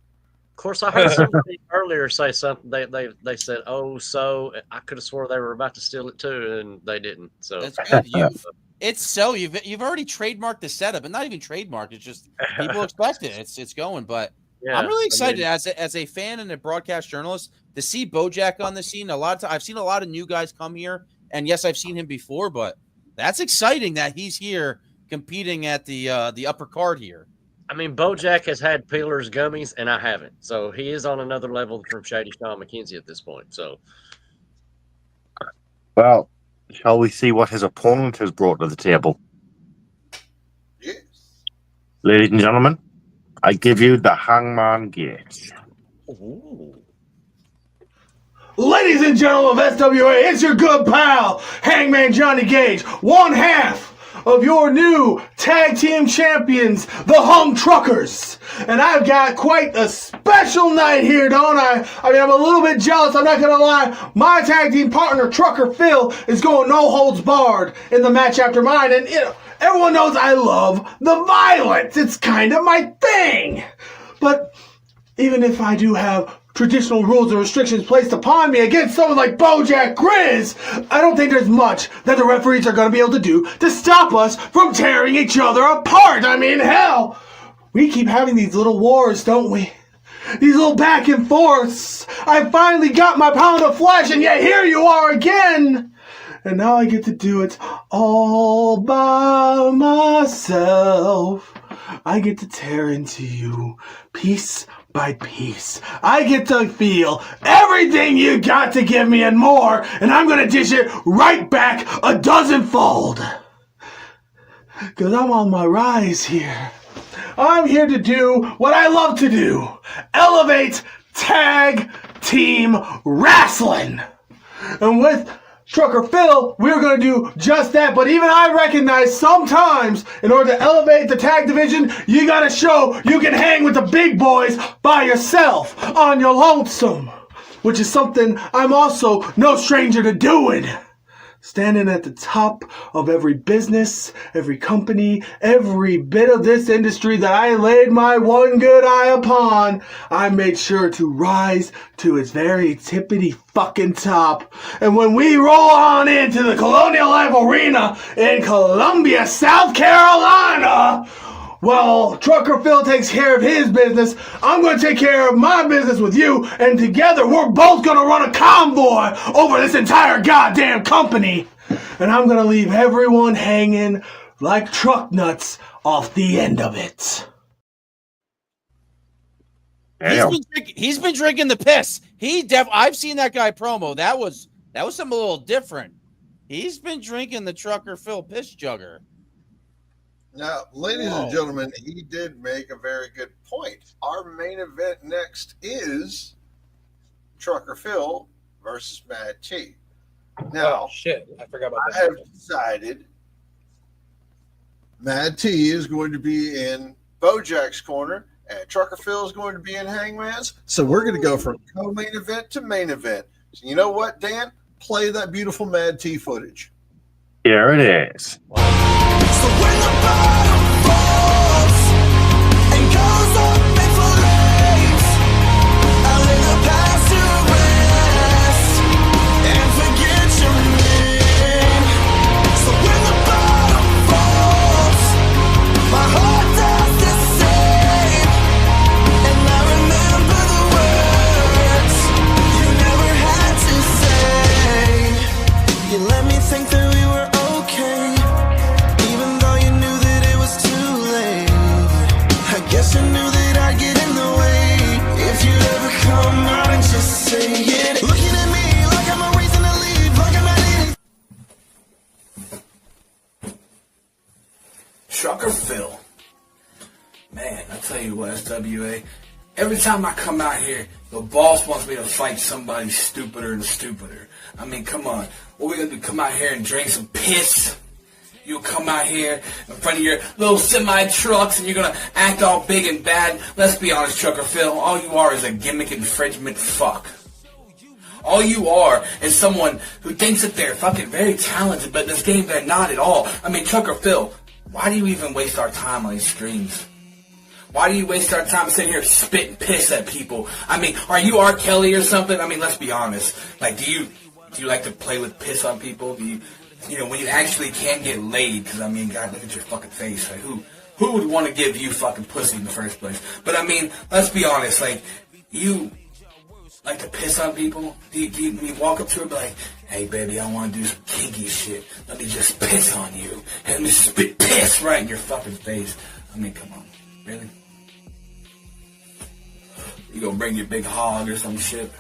Of course, I heard somebody earlier say something. They said, "Oh, so I could have swore they were about to steal it too, and they didn't." So that's good. You've already trademarked the setup, and not even trademarked. It's just people expect it. It's going. But yeah, I'm really excited as a fan and a broadcast journalist to see Bojack on the scene. I've seen a lot of new guys come here, and yes, I've seen him before, but that's exciting that he's here competing at the upper card here. I mean, Bojack has had peelers, gummies, and I haven't. So he is on another level from Shady Shawn McKenzie at this point. So, well, shall we see what his opponent has brought to the table? Yes. Ladies and gentlemen, I give you the Hangman Gage. ooh. Ladies and gentlemen of SWA, it's your good pal, Hangman Johnny Gage, one half of your new tag team champions, the Hung Truckers. And I've got quite a special night here, don't I? I mean, I'm a little bit jealous, I'm not going to lie. My tag team partner, Trucker Phil, is going no holds barred in the match after mine. And, you know, everyone knows I love the violence. It's kind of my thing. But even if I do have traditional rules and restrictions placed upon me against someone like Bojack Grizz, I don't think there's much that the referees are going to be able to do to stop us from tearing each other apart. I mean, hell, we keep having these little wars, don't we? These little back and forths. I finally got my pound of flesh, and yet here you are again. And now I get to do it all by myself. I get to tear into you piece by piece. I get to feel everything you got to give me and more, and I'm going to dish it right back a dozenfold. Because I'm on my rise here. I'm here to do what I love to do. Elevate tag team wrestling. And with Trucker Phil, we're going to do just that. But even I recognize sometimes, in order to elevate the tag division, you got to show you can hang with the big boys by yourself, on your lonesome. Which is something I'm also no stranger to doing. Standing at the top of every business, every company, every bit of this industry that I laid my one good eye upon, I made sure to rise to its very tippity fucking top. And when we roll on into the Colonial Life Arena in Columbia, South Carolina, well, Trucker Phil takes care of his business. I'm going to take care of my business with you. And together, we're both going to run a convoy over this entire goddamn company. And I'm going to leave everyone hanging like truck nuts off the end of it. He's been drinking the piss. I've seen that guy promo. That was something a little different. He's been drinking the Trucker Phil piss jugger. Now, ladies and gentlemen, he did make a very good point. Our main event next is Trucker Phil versus Madt T. Now, shit, I forgot about that. I have decided Madt T is going to be in Bojack's corner, and Trucker Phil is going to be in Hangman's. So we're going to go from co-main event to main event. So you know what, Dan? Play that beautiful Madt T footage. Here it is. So when the bottom falls and goes up in flames, I'll let the past to rest and forget your name. So when the bottom falls, my heart does the same, and I remember the words you never had to say. You let me think that we were okay. Guess I knew that I'd get in the way if you'd ever come out and just say it. Looking at me like I'm a reason to leave, like I'm not needing. Trucker Phil. Man, I tell you what, SWA, every time I come out here, the boss wants me to fight somebody stupider and stupider. I mean, come on. What we gonna do, come out here and drink some piss? You'll come out here in front of your little semi-trucks and you're going to act all big and bad. Let's be honest, Trucker Phil, all you are is a gimmick infringement fuck. All you are is someone who thinks that they're fucking very talented, but in this game they're not at all. I mean, Trucker Phil, why do you even waste our time on these streams? Why do you waste our time sitting here spitting piss at people? I mean, are you R. Kelly or something? I mean, let's be honest. Like, do you like to play with piss on people? Do you know, when you actually can get laid, because, I mean, God, look at your fucking face. Like, who would want to give you fucking pussy in the first place? But, I mean, let's be honest. Like, you like to piss on people? Do you walk up to her and be like, hey, baby, I want to do some kinky shit. Let me just piss on you. And let me spit piss right in your fucking face. I mean, come on. Really? You gonna bring your big hog or some shit?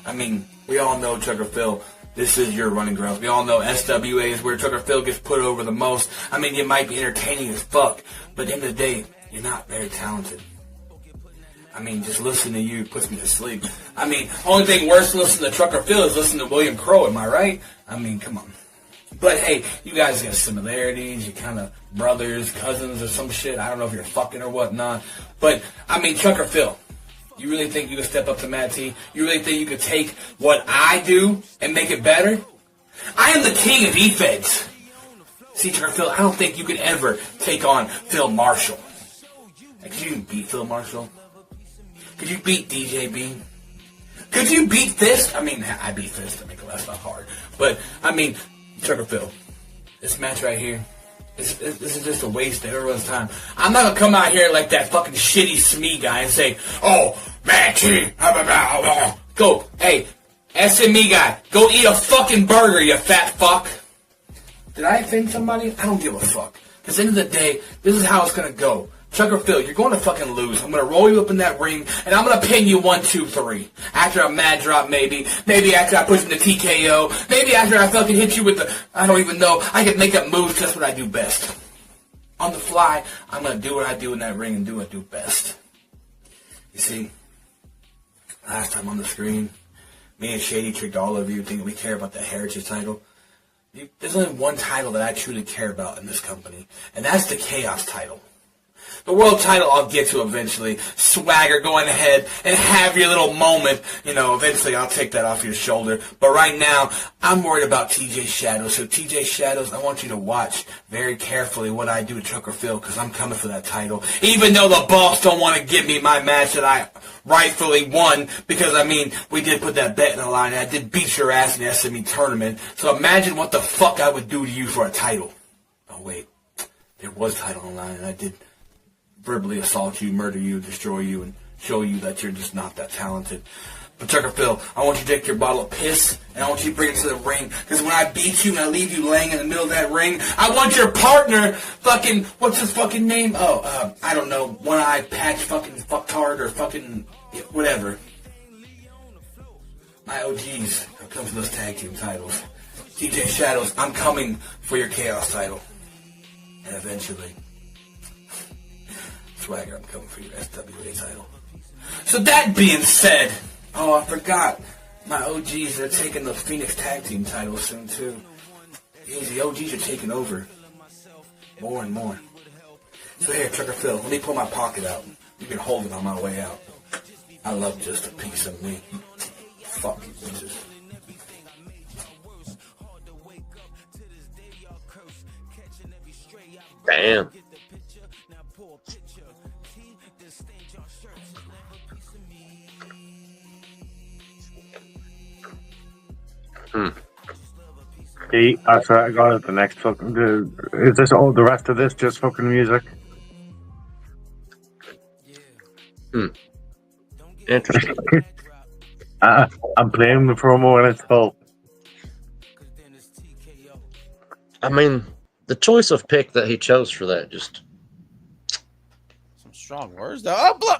I mean, we all know, Trucker Phil, this is your running grounds. We all know SWA is where Trucker Phil gets put over the most. I mean, you might be entertaining as fuck, but at the end of the day, you're not very talented. I mean, just listening to you puts me to sleep. I mean, only thing worse than listening to Trucker Phil is listening to William Crow, am I right? I mean, come on. But hey, you guys got similarities. You're kind of brothers, cousins, or some shit. I don't know if you're fucking or whatnot. But, I mean, Trucker Phil, you really think you could step up to Madt T? You really think you could take what I do and make it better? I am the king of E-Feds. See, Trucker Phil, I don't think you could ever take on Phil Marshall. Like, could you even beat Phil Marshall? Could you beat DJB? Could you beat Fist? I mean, I beat Fist. I mean, that's not hard. But, I mean, Trucker Phil, this match right here, this is just a waste of everyone's time. I'm not going to come out here like that fucking shitty SME guy and say, oh, man, go, hey, SME guy, go eat a fucking burger, you fat fuck. Did I offend somebody? I don't give a fuck. Because at the end of the day, this is how it's going to go. Trucker Phil, you're going to fucking lose. I'm going to roll you up in that ring, and I'm going to pin you 1, 2, 3. After a mad drop, maybe. Maybe after I push him to TKO. Maybe after I fucking hit you with the... I don't even know. I can make up moves. That's what I do best. On the fly, I'm going to do what I do in that ring and do what I do best. You see, last time on the screen, me and Shady tricked all of you thinking we care about the Heritage title. There's only one title that I truly care about in this company, and that's the Chaos title. The world title I'll get to eventually. Swagger, go ahead and have your little moment. You know, eventually I'll take that off your shoulder. But right now, I'm worried about TJ Shadows. So TJ Shadows, I want you to watch very carefully what I do to Trucker Phil, because I'm coming for that title. Even though the boss don't want to give me my match that I rightfully won, because, I mean, we did put that bet in the line, and I did beat your ass in the SME tournament. So imagine what the fuck I would do to you for a title. Oh, wait. There was title on the line, and I did verbally assault you, murder you, destroy you, and show you that you're just not that talented. But Trucker Phil, I want you to take your bottle of piss, and I want you to bring it to the ring, because when I beat you and I leave you laying in the middle of that ring, I want your partner, fucking, what's his fucking name? Oh, I don't know, one-eyed patch fucking fucktard or fucking whatever. My OGs have come for those tag team titles. TJ Shadows, I'm coming for your Chaos title. And eventually, Swagger, I'm coming for your SWA title. So that being said, oh, I forgot. My OGs are taking the Phoenix Tag Team titles soon, too. Easy, OGs are taking over. More and more. So here, Trucker Phil, let me pull my pocket out. You can hold it on my way out. I love just a piece of me. Fuck you, bitches. Damn. That's right, I got it. The next fucking... Is this all the rest of this just fucking music? Interesting. I'm playing the promo and it's full. I mean, the choice of pick that he chose for that just... Some strong words, though. Oh,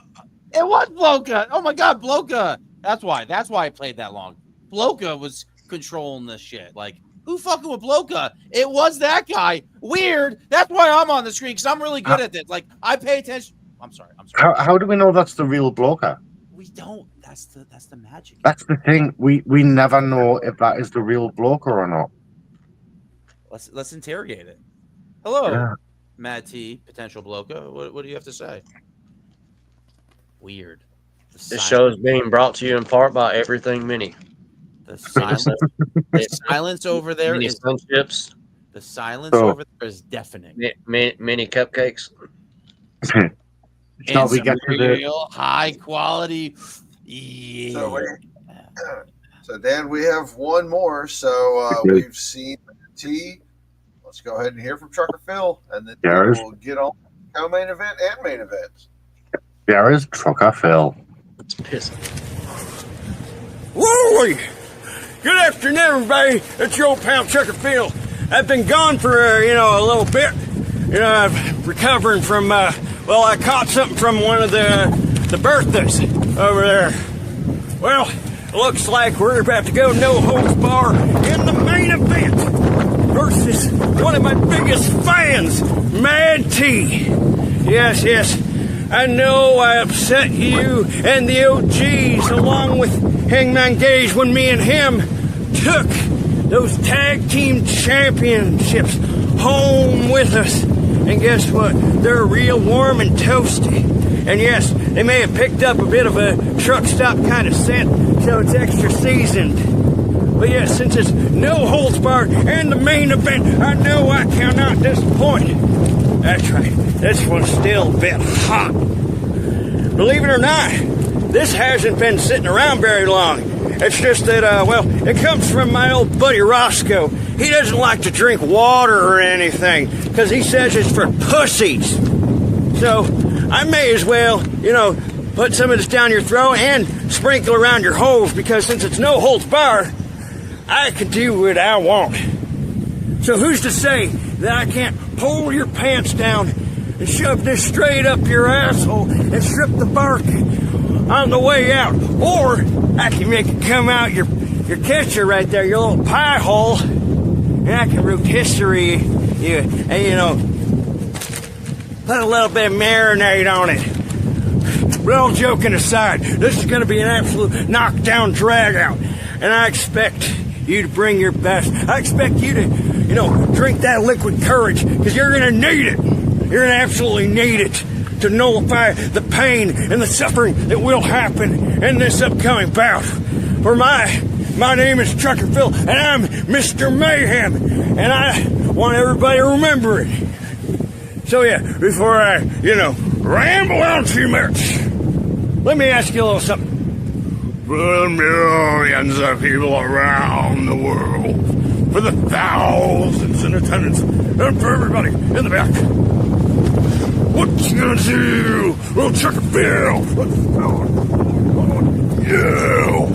it was Bloka. Oh, my God, Bloka. That's why I played that long. Bloka was controlling this shit. Like, who fucking with Bloka? It was that guy. Weird. That's why I'm on the screen, because I'm really good at this. Like, I pay attention. I'm sorry. How do we know that's the real Bloka? We don't. That's the magic. That's the thing. We never know if that is the real Bloka or not. Let's interrogate it. Hello, Yeah. Matt T, potential Bloka. What do you have to say? Weird. This show is being brought to you in part by Everything Mini. The silence, the silence over there Mini is Sunships. The silence over there is deafening. Mini cupcakes. And we some get to the real high quality. Yeah. So Dan, we have one more. So we've seen T. Let's go ahead and hear from Trucker Phil, and then we'll get on co-main event and main event. There is Trucker Phil. It's pissing. Woo! Good afternoon, everybody. It's your old pal Trucker Phil. I've been gone for a little bit. I'm recovering from I caught something from one of the birthdays over there. Well, looks like we're about to go no holds bar in the main event versus one of my biggest fans, Mad T. Yes. I know I upset you and the OGs along with Hangman Gage when me and him took those tag team championships home with us. And guess what? They're real warm and toasty. And yes, they may have picked up a bit of a truck stop kind of scent, so it's extra seasoned. But yes, since it's no holds barred and the main event, I know I cannot disappoint. That's right, this one's still a bit hot. Believe it or not, this hasn't been sitting around very long. It's just that, it comes from my old buddy Roscoe. He doesn't like to drink water or anything because he says it's for pussies. So I may as well, put some of this down your throat and sprinkle around your holes because since it's no holds bar, I can do what I want. So who's to say that I can't pull your pants down and shove this straight up your asshole and strip the bark on the way out? Or I can make it come out your catcher right there, your little pie hole, and I can root history and, put a little bit of marinade on it. But all joking aside, this is going to be an absolute knockdown drag out. And I expect you to bring your best. I expect you to, drink that liquid courage because you're going to need it. You're going to absolutely need it to nullify the pain and the suffering that will happen in this upcoming bout. For my name is Trucker Phil, and I'm Mr. Mayhem, and I want everybody to remember it. So yeah, before I, ramble on too much, let me ask you a little something. For the millions of people around the world, for the thousands in attendance, and for everybody in the back, what you gonna do? Well, Trucker Phil, you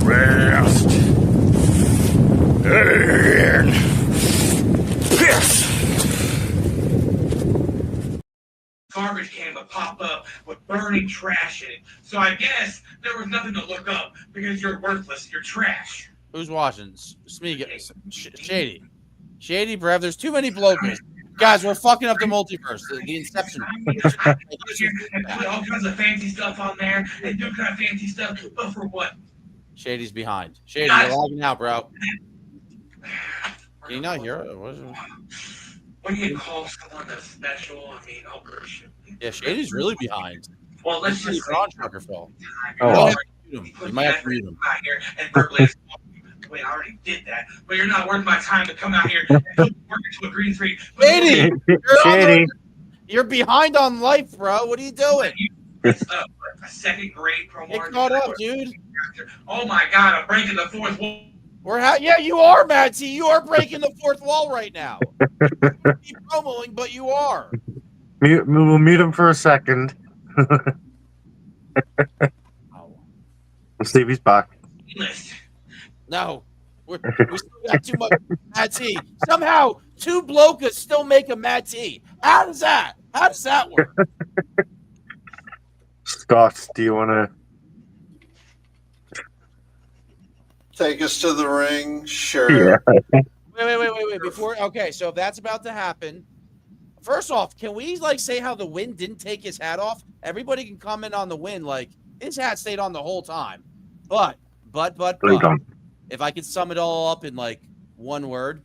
rest and piss. Garbage can would pop up with burning trash in it. So I guess there was nothing to look up because you're worthless. You're trash. Who's watching? Shady. Shady, Brev. There's too many blokers. Guys, we're fucking up the multiverse. The Inception. And put all kinds of fancy stuff on there and do kind of fancy stuff, but for what? Shady's behind. Shady, you're logging out, bro. Can you not hear it? When you call someone a special, I'll push it. Yeah, Shady's really behind. Well, let's just on Trucker Phil. Oh, You might have to read him. Here and verbally. Wait, I already did that, but you're not worth my time to come out here and work into a green screen. Shady, Shady. You're behind on life, bro. What are you doing? It's a second grade promo. Get caught up, dude. Oh my God, I'm breaking the fourth wall. Yeah, you are, Matty. You are breaking the fourth wall right now. Keep promoing, but you are. We'll mute him for a second. We'll see if he's back. No, we still got too much Matty. Somehow, two blokas still make a Matty. How does that work? Scott, do you want to take us to the ring? Sure. Yeah. Wait. Okay, so if that's about to happen, first off, can we say how the Wind didn't take his hat off? Everybody can comment on the Wind, his hat stayed on the whole time. But if I could sum it all up in one word.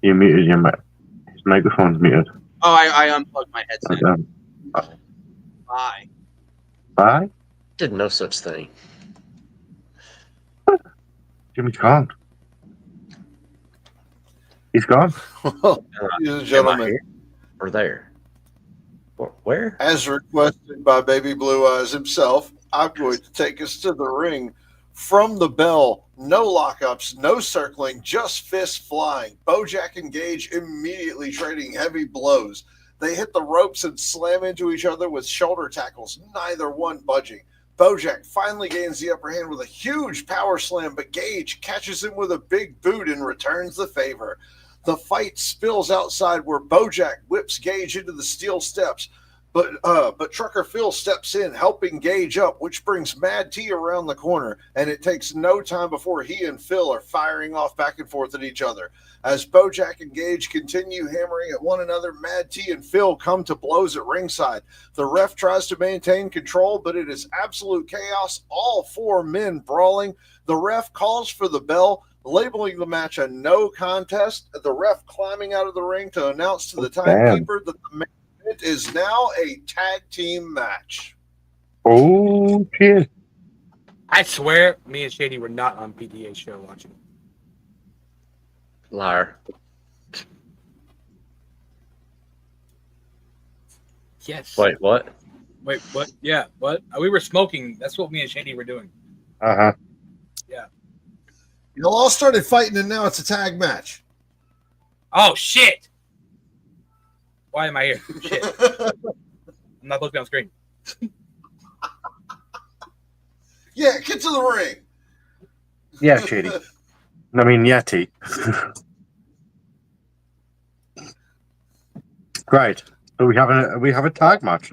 You muted his microphone's muted. Oh, I unplugged my headset. Bye. Bye? Did no such thing. Jimmy's gone. He's gone. Well, ladies and gentlemen, or there. Where? As requested by Baby Blue Eyes himself, I'm going to take us to the ring from the bell. No lockups, no circling, just fists flying. Bojack and Gage immediately trading heavy blows. They hit the ropes and slam into each other with shoulder tackles, neither one budging. Bojack finally gains the upper hand with a huge power slam, but Gage catches him with a big boot and returns the favor. The fight spills outside where Bojack whips Gage into the steel steps, but Trucker Phil steps in, helping Gage up, which brings Mad T around the corner, and it takes no time before he and Phil are firing off back and forth at each other. As Bojack and Gage continue hammering at one another, Mad T and Phil come to blows at ringside. The ref tries to maintain control, but it is absolute chaos, all four men brawling. The ref calls for the bell, labeling the match a no contest. The ref climbing out of the ring to announce to the timekeeper that the main event is now a tag team match. Oh, shit. I swear, me and Shady were not on PDA show watching. Liar. Yes. Wait, what? Wait, what? Yeah, what? We were smoking. That's what me and Shady were doing. Uh-huh. Yeah. You all started fighting, and now it's a tag match. Oh, shit. Why am I here? Shit. I'm not looking on screen. Yeah, get to the ring. Yeah, Shady. I mean, Yeti. Right. So we have a tag match.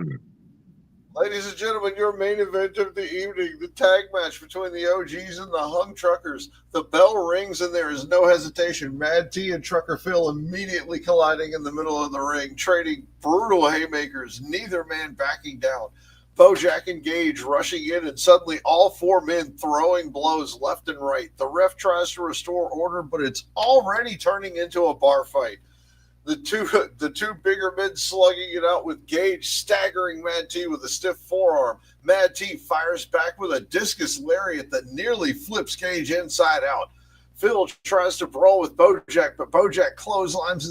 Ladies and gentlemen, your main event of the evening, the tag match between the OGs and the Hung Truckers. The bell rings and there is no hesitation. Mad T and Trucker Phil immediately colliding in the middle of the ring, trading brutal haymakers, neither man backing down. Bojack and Gage rushing in, and suddenly all four men throwing blows left and right. The ref tries to restore order, but it's already turning into a bar fight. The two bigger men slugging it out, with Gage staggering Mad T with a stiff forearm. Mad T fires back with a discus lariat that nearly flips Gage inside out. Phil tries to brawl with Bojack, but Bojack clotheslines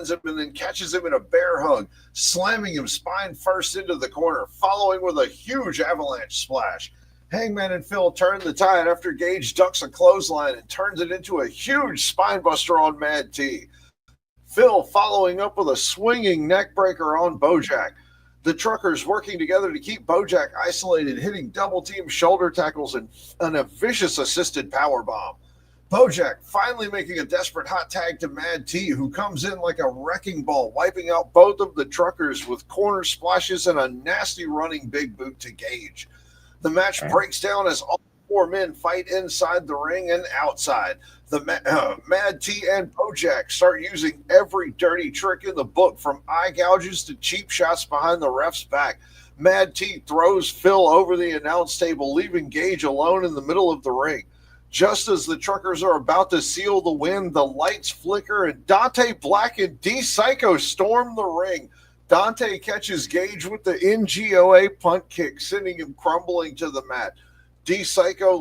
him and then catches him in a bear hug, slamming him spine first into the corner, following with a huge avalanche splash. Hangman and Phil turn the tide after Gage ducks a clothesline and turns it into a huge spine buster on Mad T. Phil following up with a swinging neck breaker on Bojack. The Truckers working together to keep Bojack isolated, hitting double team shoulder tackles and a vicious assisted power bomb. Bojack finally making a desperate hot tag to Mad T, who comes in like a wrecking ball, wiping out both of the Truckers with corner splashes and a nasty running big boot to Gage. The match breaks down as all four men fight inside the ring and outside. The Mad T and Bojack start using every dirty trick in the book, from eye gouges to cheap shots behind the ref's back. Mad T throws Phil over the announce table, leaving Gage alone in the middle of the ring. Just as the Truckers are about to seal the win, the lights flicker and Dante Black and D-Psycho storm the ring. Dante catches Gage with the NGOA punt kick, sending him crumbling to the mat. D-Psycho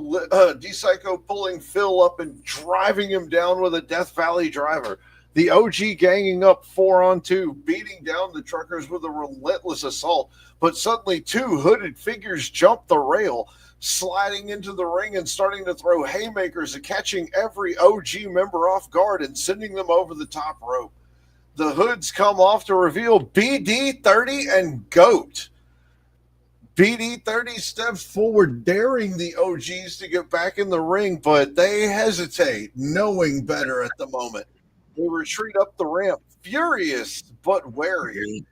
pulling Phil up and driving him down with a Death Valley driver. The OG ganging up 4-on-2, beating down the Truckers with a relentless assault. But suddenly two hooded figures jump the rail, sliding into the ring and starting to throw haymakers, catching every OG member off guard and sending them over the top rope. The hoods come off to reveal BD30 and Goat. BD30 steps forward, daring the OGs to get back in the ring, but they hesitate, knowing better at the moment. They retreat up the ramp, furious but wary.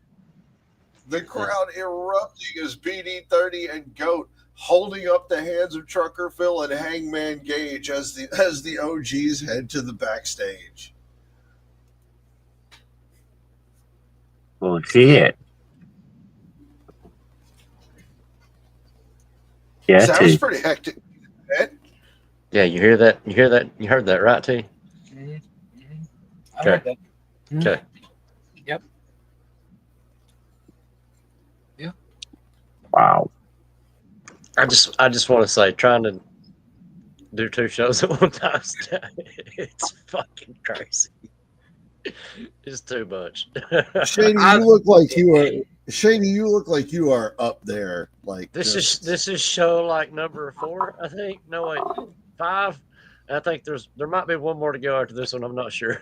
The crowd erupting as BD30 and Goat holding up the hands of Trucker Phil and Hangman Gage as the OGs head to the backstage. Well, shit. Yeah, that was pretty hectic. Yeah, you hear that? You hear that? You heard that, right, T? I heard that. Okay. Yep. Yeah. Wow. I just want to say, trying to do two shows at one time, it's fucking crazy. It's too much. Shady, you look like you are. Shady, you look like you are up there. Like this is show like number 4, I think. No, wait, 5. I think there might be one more to go after this one. I'm not sure.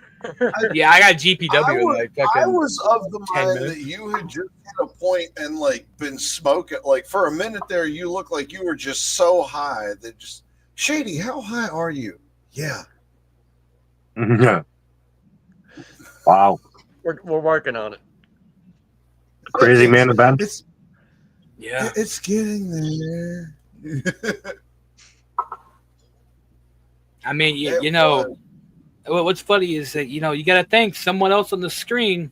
Yeah, I got GPW. I was of the mind that you had just hit a point and like been smoking. Like for a minute there, you looked like you were just so high that just Shady. How high are you? Yeah. Wow. We're working on it. Crazy man event. It's getting there. I mean, you know, what's funny is that, you know, you got to think someone else on the screen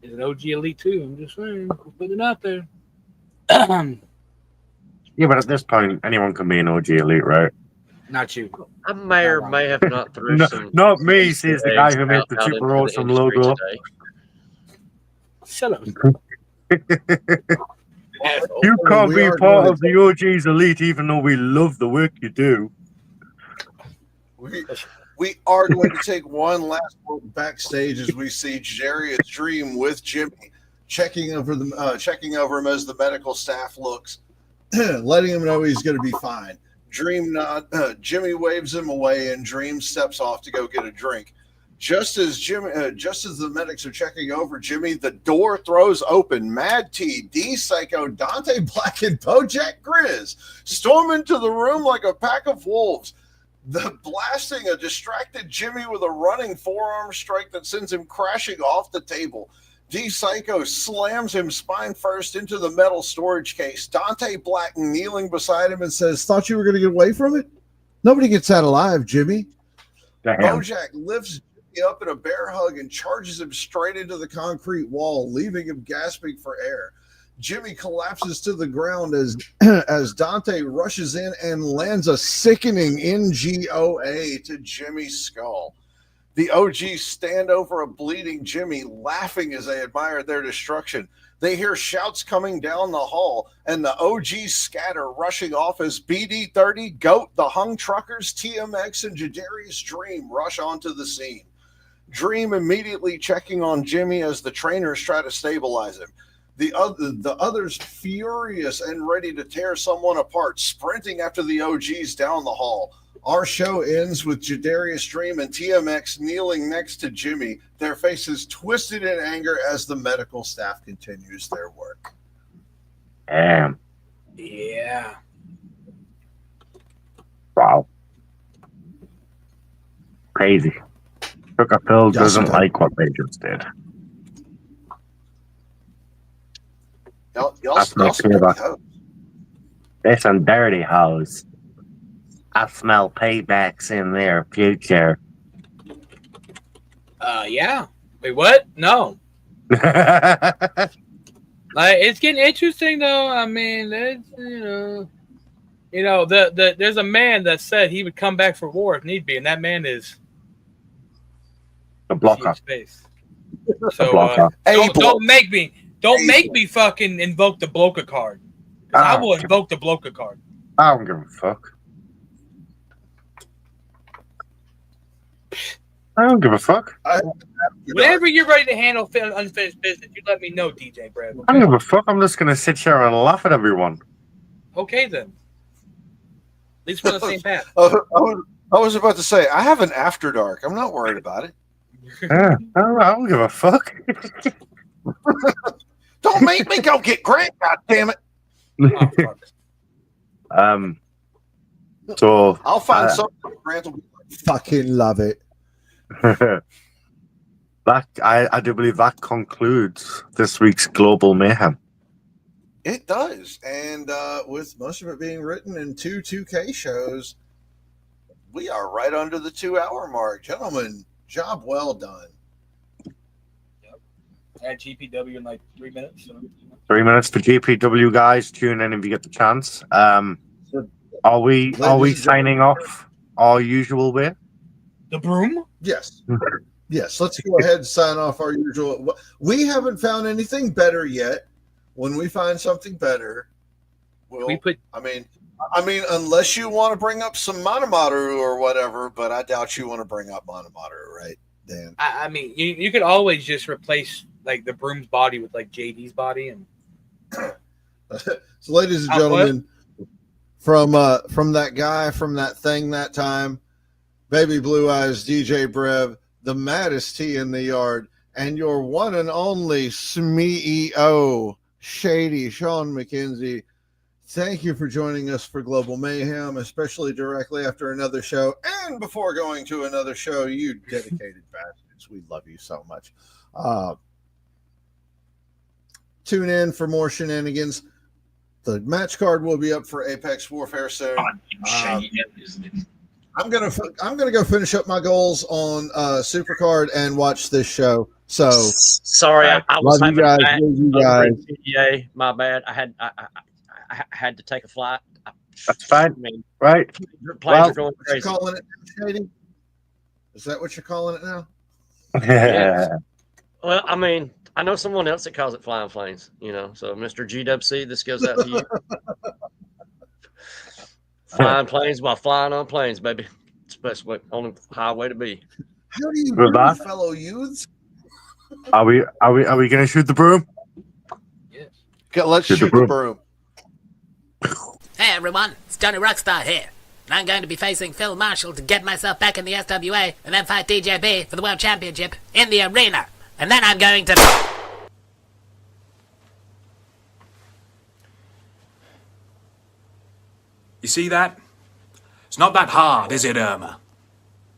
is an OG Elite too. I'm just saying, put it out there. Yeah, but at this point, anyone can be an OG Elite, right? Not you. I may or may have not threw some. Not me, says the guy who made the Super Awesome logo. Shut up. You can't be part of the OG's Elite, even though we love the work you do. We are going to take one last look backstage as we see Jerry's dream with Jimmy. checking over him as the medical staff looks, letting him know he's going to be fine. Jimmy waves him away, and Dream steps off to go get a drink. Just as the medics are checking over Jimmy, the door throws open. Mad T, D Psycho, Dante Black, and Bojack Grizz storm into the room like a pack of wolves. Blasting a distracted Jimmy with a running forearm strike that sends him crashing off the table. D Psycho slams him spine first into the metal storage case. Dante Black kneeling beside him and says, "Thought you were going to get away from it? Nobody gets out alive, Jimmy." Damn. Bojack lifts Jimmy up in a bear hug and charges him straight into the concrete wall, leaving him gasping for air. Jimmy collapses to the ground as Dante rushes in and lands a sickening NGOA to Jimmy's skull. The OGs stand over a bleeding Jimmy, laughing as they admire their destruction. They hear shouts coming down the hall, and the OGs scatter, rushing off as BD-30, GOAT, the Hung Truckers, TMX, and Jadarius Dream rush onto the scene. Dream immediately checking on Jimmy as the trainers try to stabilize him. The others furious and ready to tear someone apart, sprinting after the OGs down the hall. Our show ends with Jadarius Dream and TMX kneeling next to Jimmy, their faces twisted in anger as the medical staff continues their work. Damn. Yeah. Wow. Crazy. Sugar Phil doesn't like what they just did. That's not clear. There's some dirty hoes. I smell paybacks in their future. Yeah. Wait, what? No. It's getting interesting though. I mean, it's, there's a man that said he would come back for war if need be, and that man is the blocker. Space. So don't make me fucking invoke the blocker card. I will invoke the blocker card. I don't give a fuck. I don't give a fuck. Whenever you're ready to handle unfinished business, you let me know, DJ Brad. Okay? I don't give a fuck. I'm just gonna sit here and laugh at everyone. Okay then. At least we're on the same path. I was about to say I have an after dark. I'm not worried about it. Yeah, I don't give a fuck. Don't make me go get Grant. God damn it. So I'll find something. Grant will be like, fucking love it. That I do believe that concludes this week's Global Mayhem. It does, and with most of it being written in 2K shows, we are right under the 2-hour mark, gentlemen. Job well done. Yep. At GPW in like 3 minutes. So. 3 minutes for GPW, guys. Tune in if you get the chance. Are we signing off our usual way? The broom? Yes. Yes. Let's go ahead and sign off our usual. We haven't found anything better yet. When we find something better, I mean, unless you want to bring up some Monomoru or whatever, but I doubt you want to bring up Monomoru, right, Dan? I mean, you could always just replace like the broom's body with like JD's body, and so, ladies and gentlemen, from that guy, from that thing, that time, Baby Blue Eyes, DJ Brev, the maddest T in the yard, and your one and only SME Shady Sean McKenzie. Thank you for joining us for Global Mayhem, especially directly after another show and before going to another show. You dedicated bastards. We love you so much. Tune in for more shenanigans. The match card will be up for Apex Warfare soon. I'm gonna go finish up my goals on Supercard and watch this show. So sorry, I was love you guys. PDA, my bad. I had to take a flight. That's fine. I mean, right? Planes are going crazy. Calling it Shady? Is that what you're calling it now? Yeah. Well, I mean, I know someone else that calls it flying planes. So Mr. GWC, this goes out to you. Flying planes while flying on planes, baby. It's the best way, only highway to be. How do you do, fellow youths? Are we gonna shoot the broom? Okay, let's shoot the broom. Hey everyone, it's Johnny Rockstar here. And I'm going to be facing Phil Marshall to get myself back in the SWA and then fight DJB for the World Championship in the arena. And then I'm going to... You see that? It's not that hard, is it, Irma?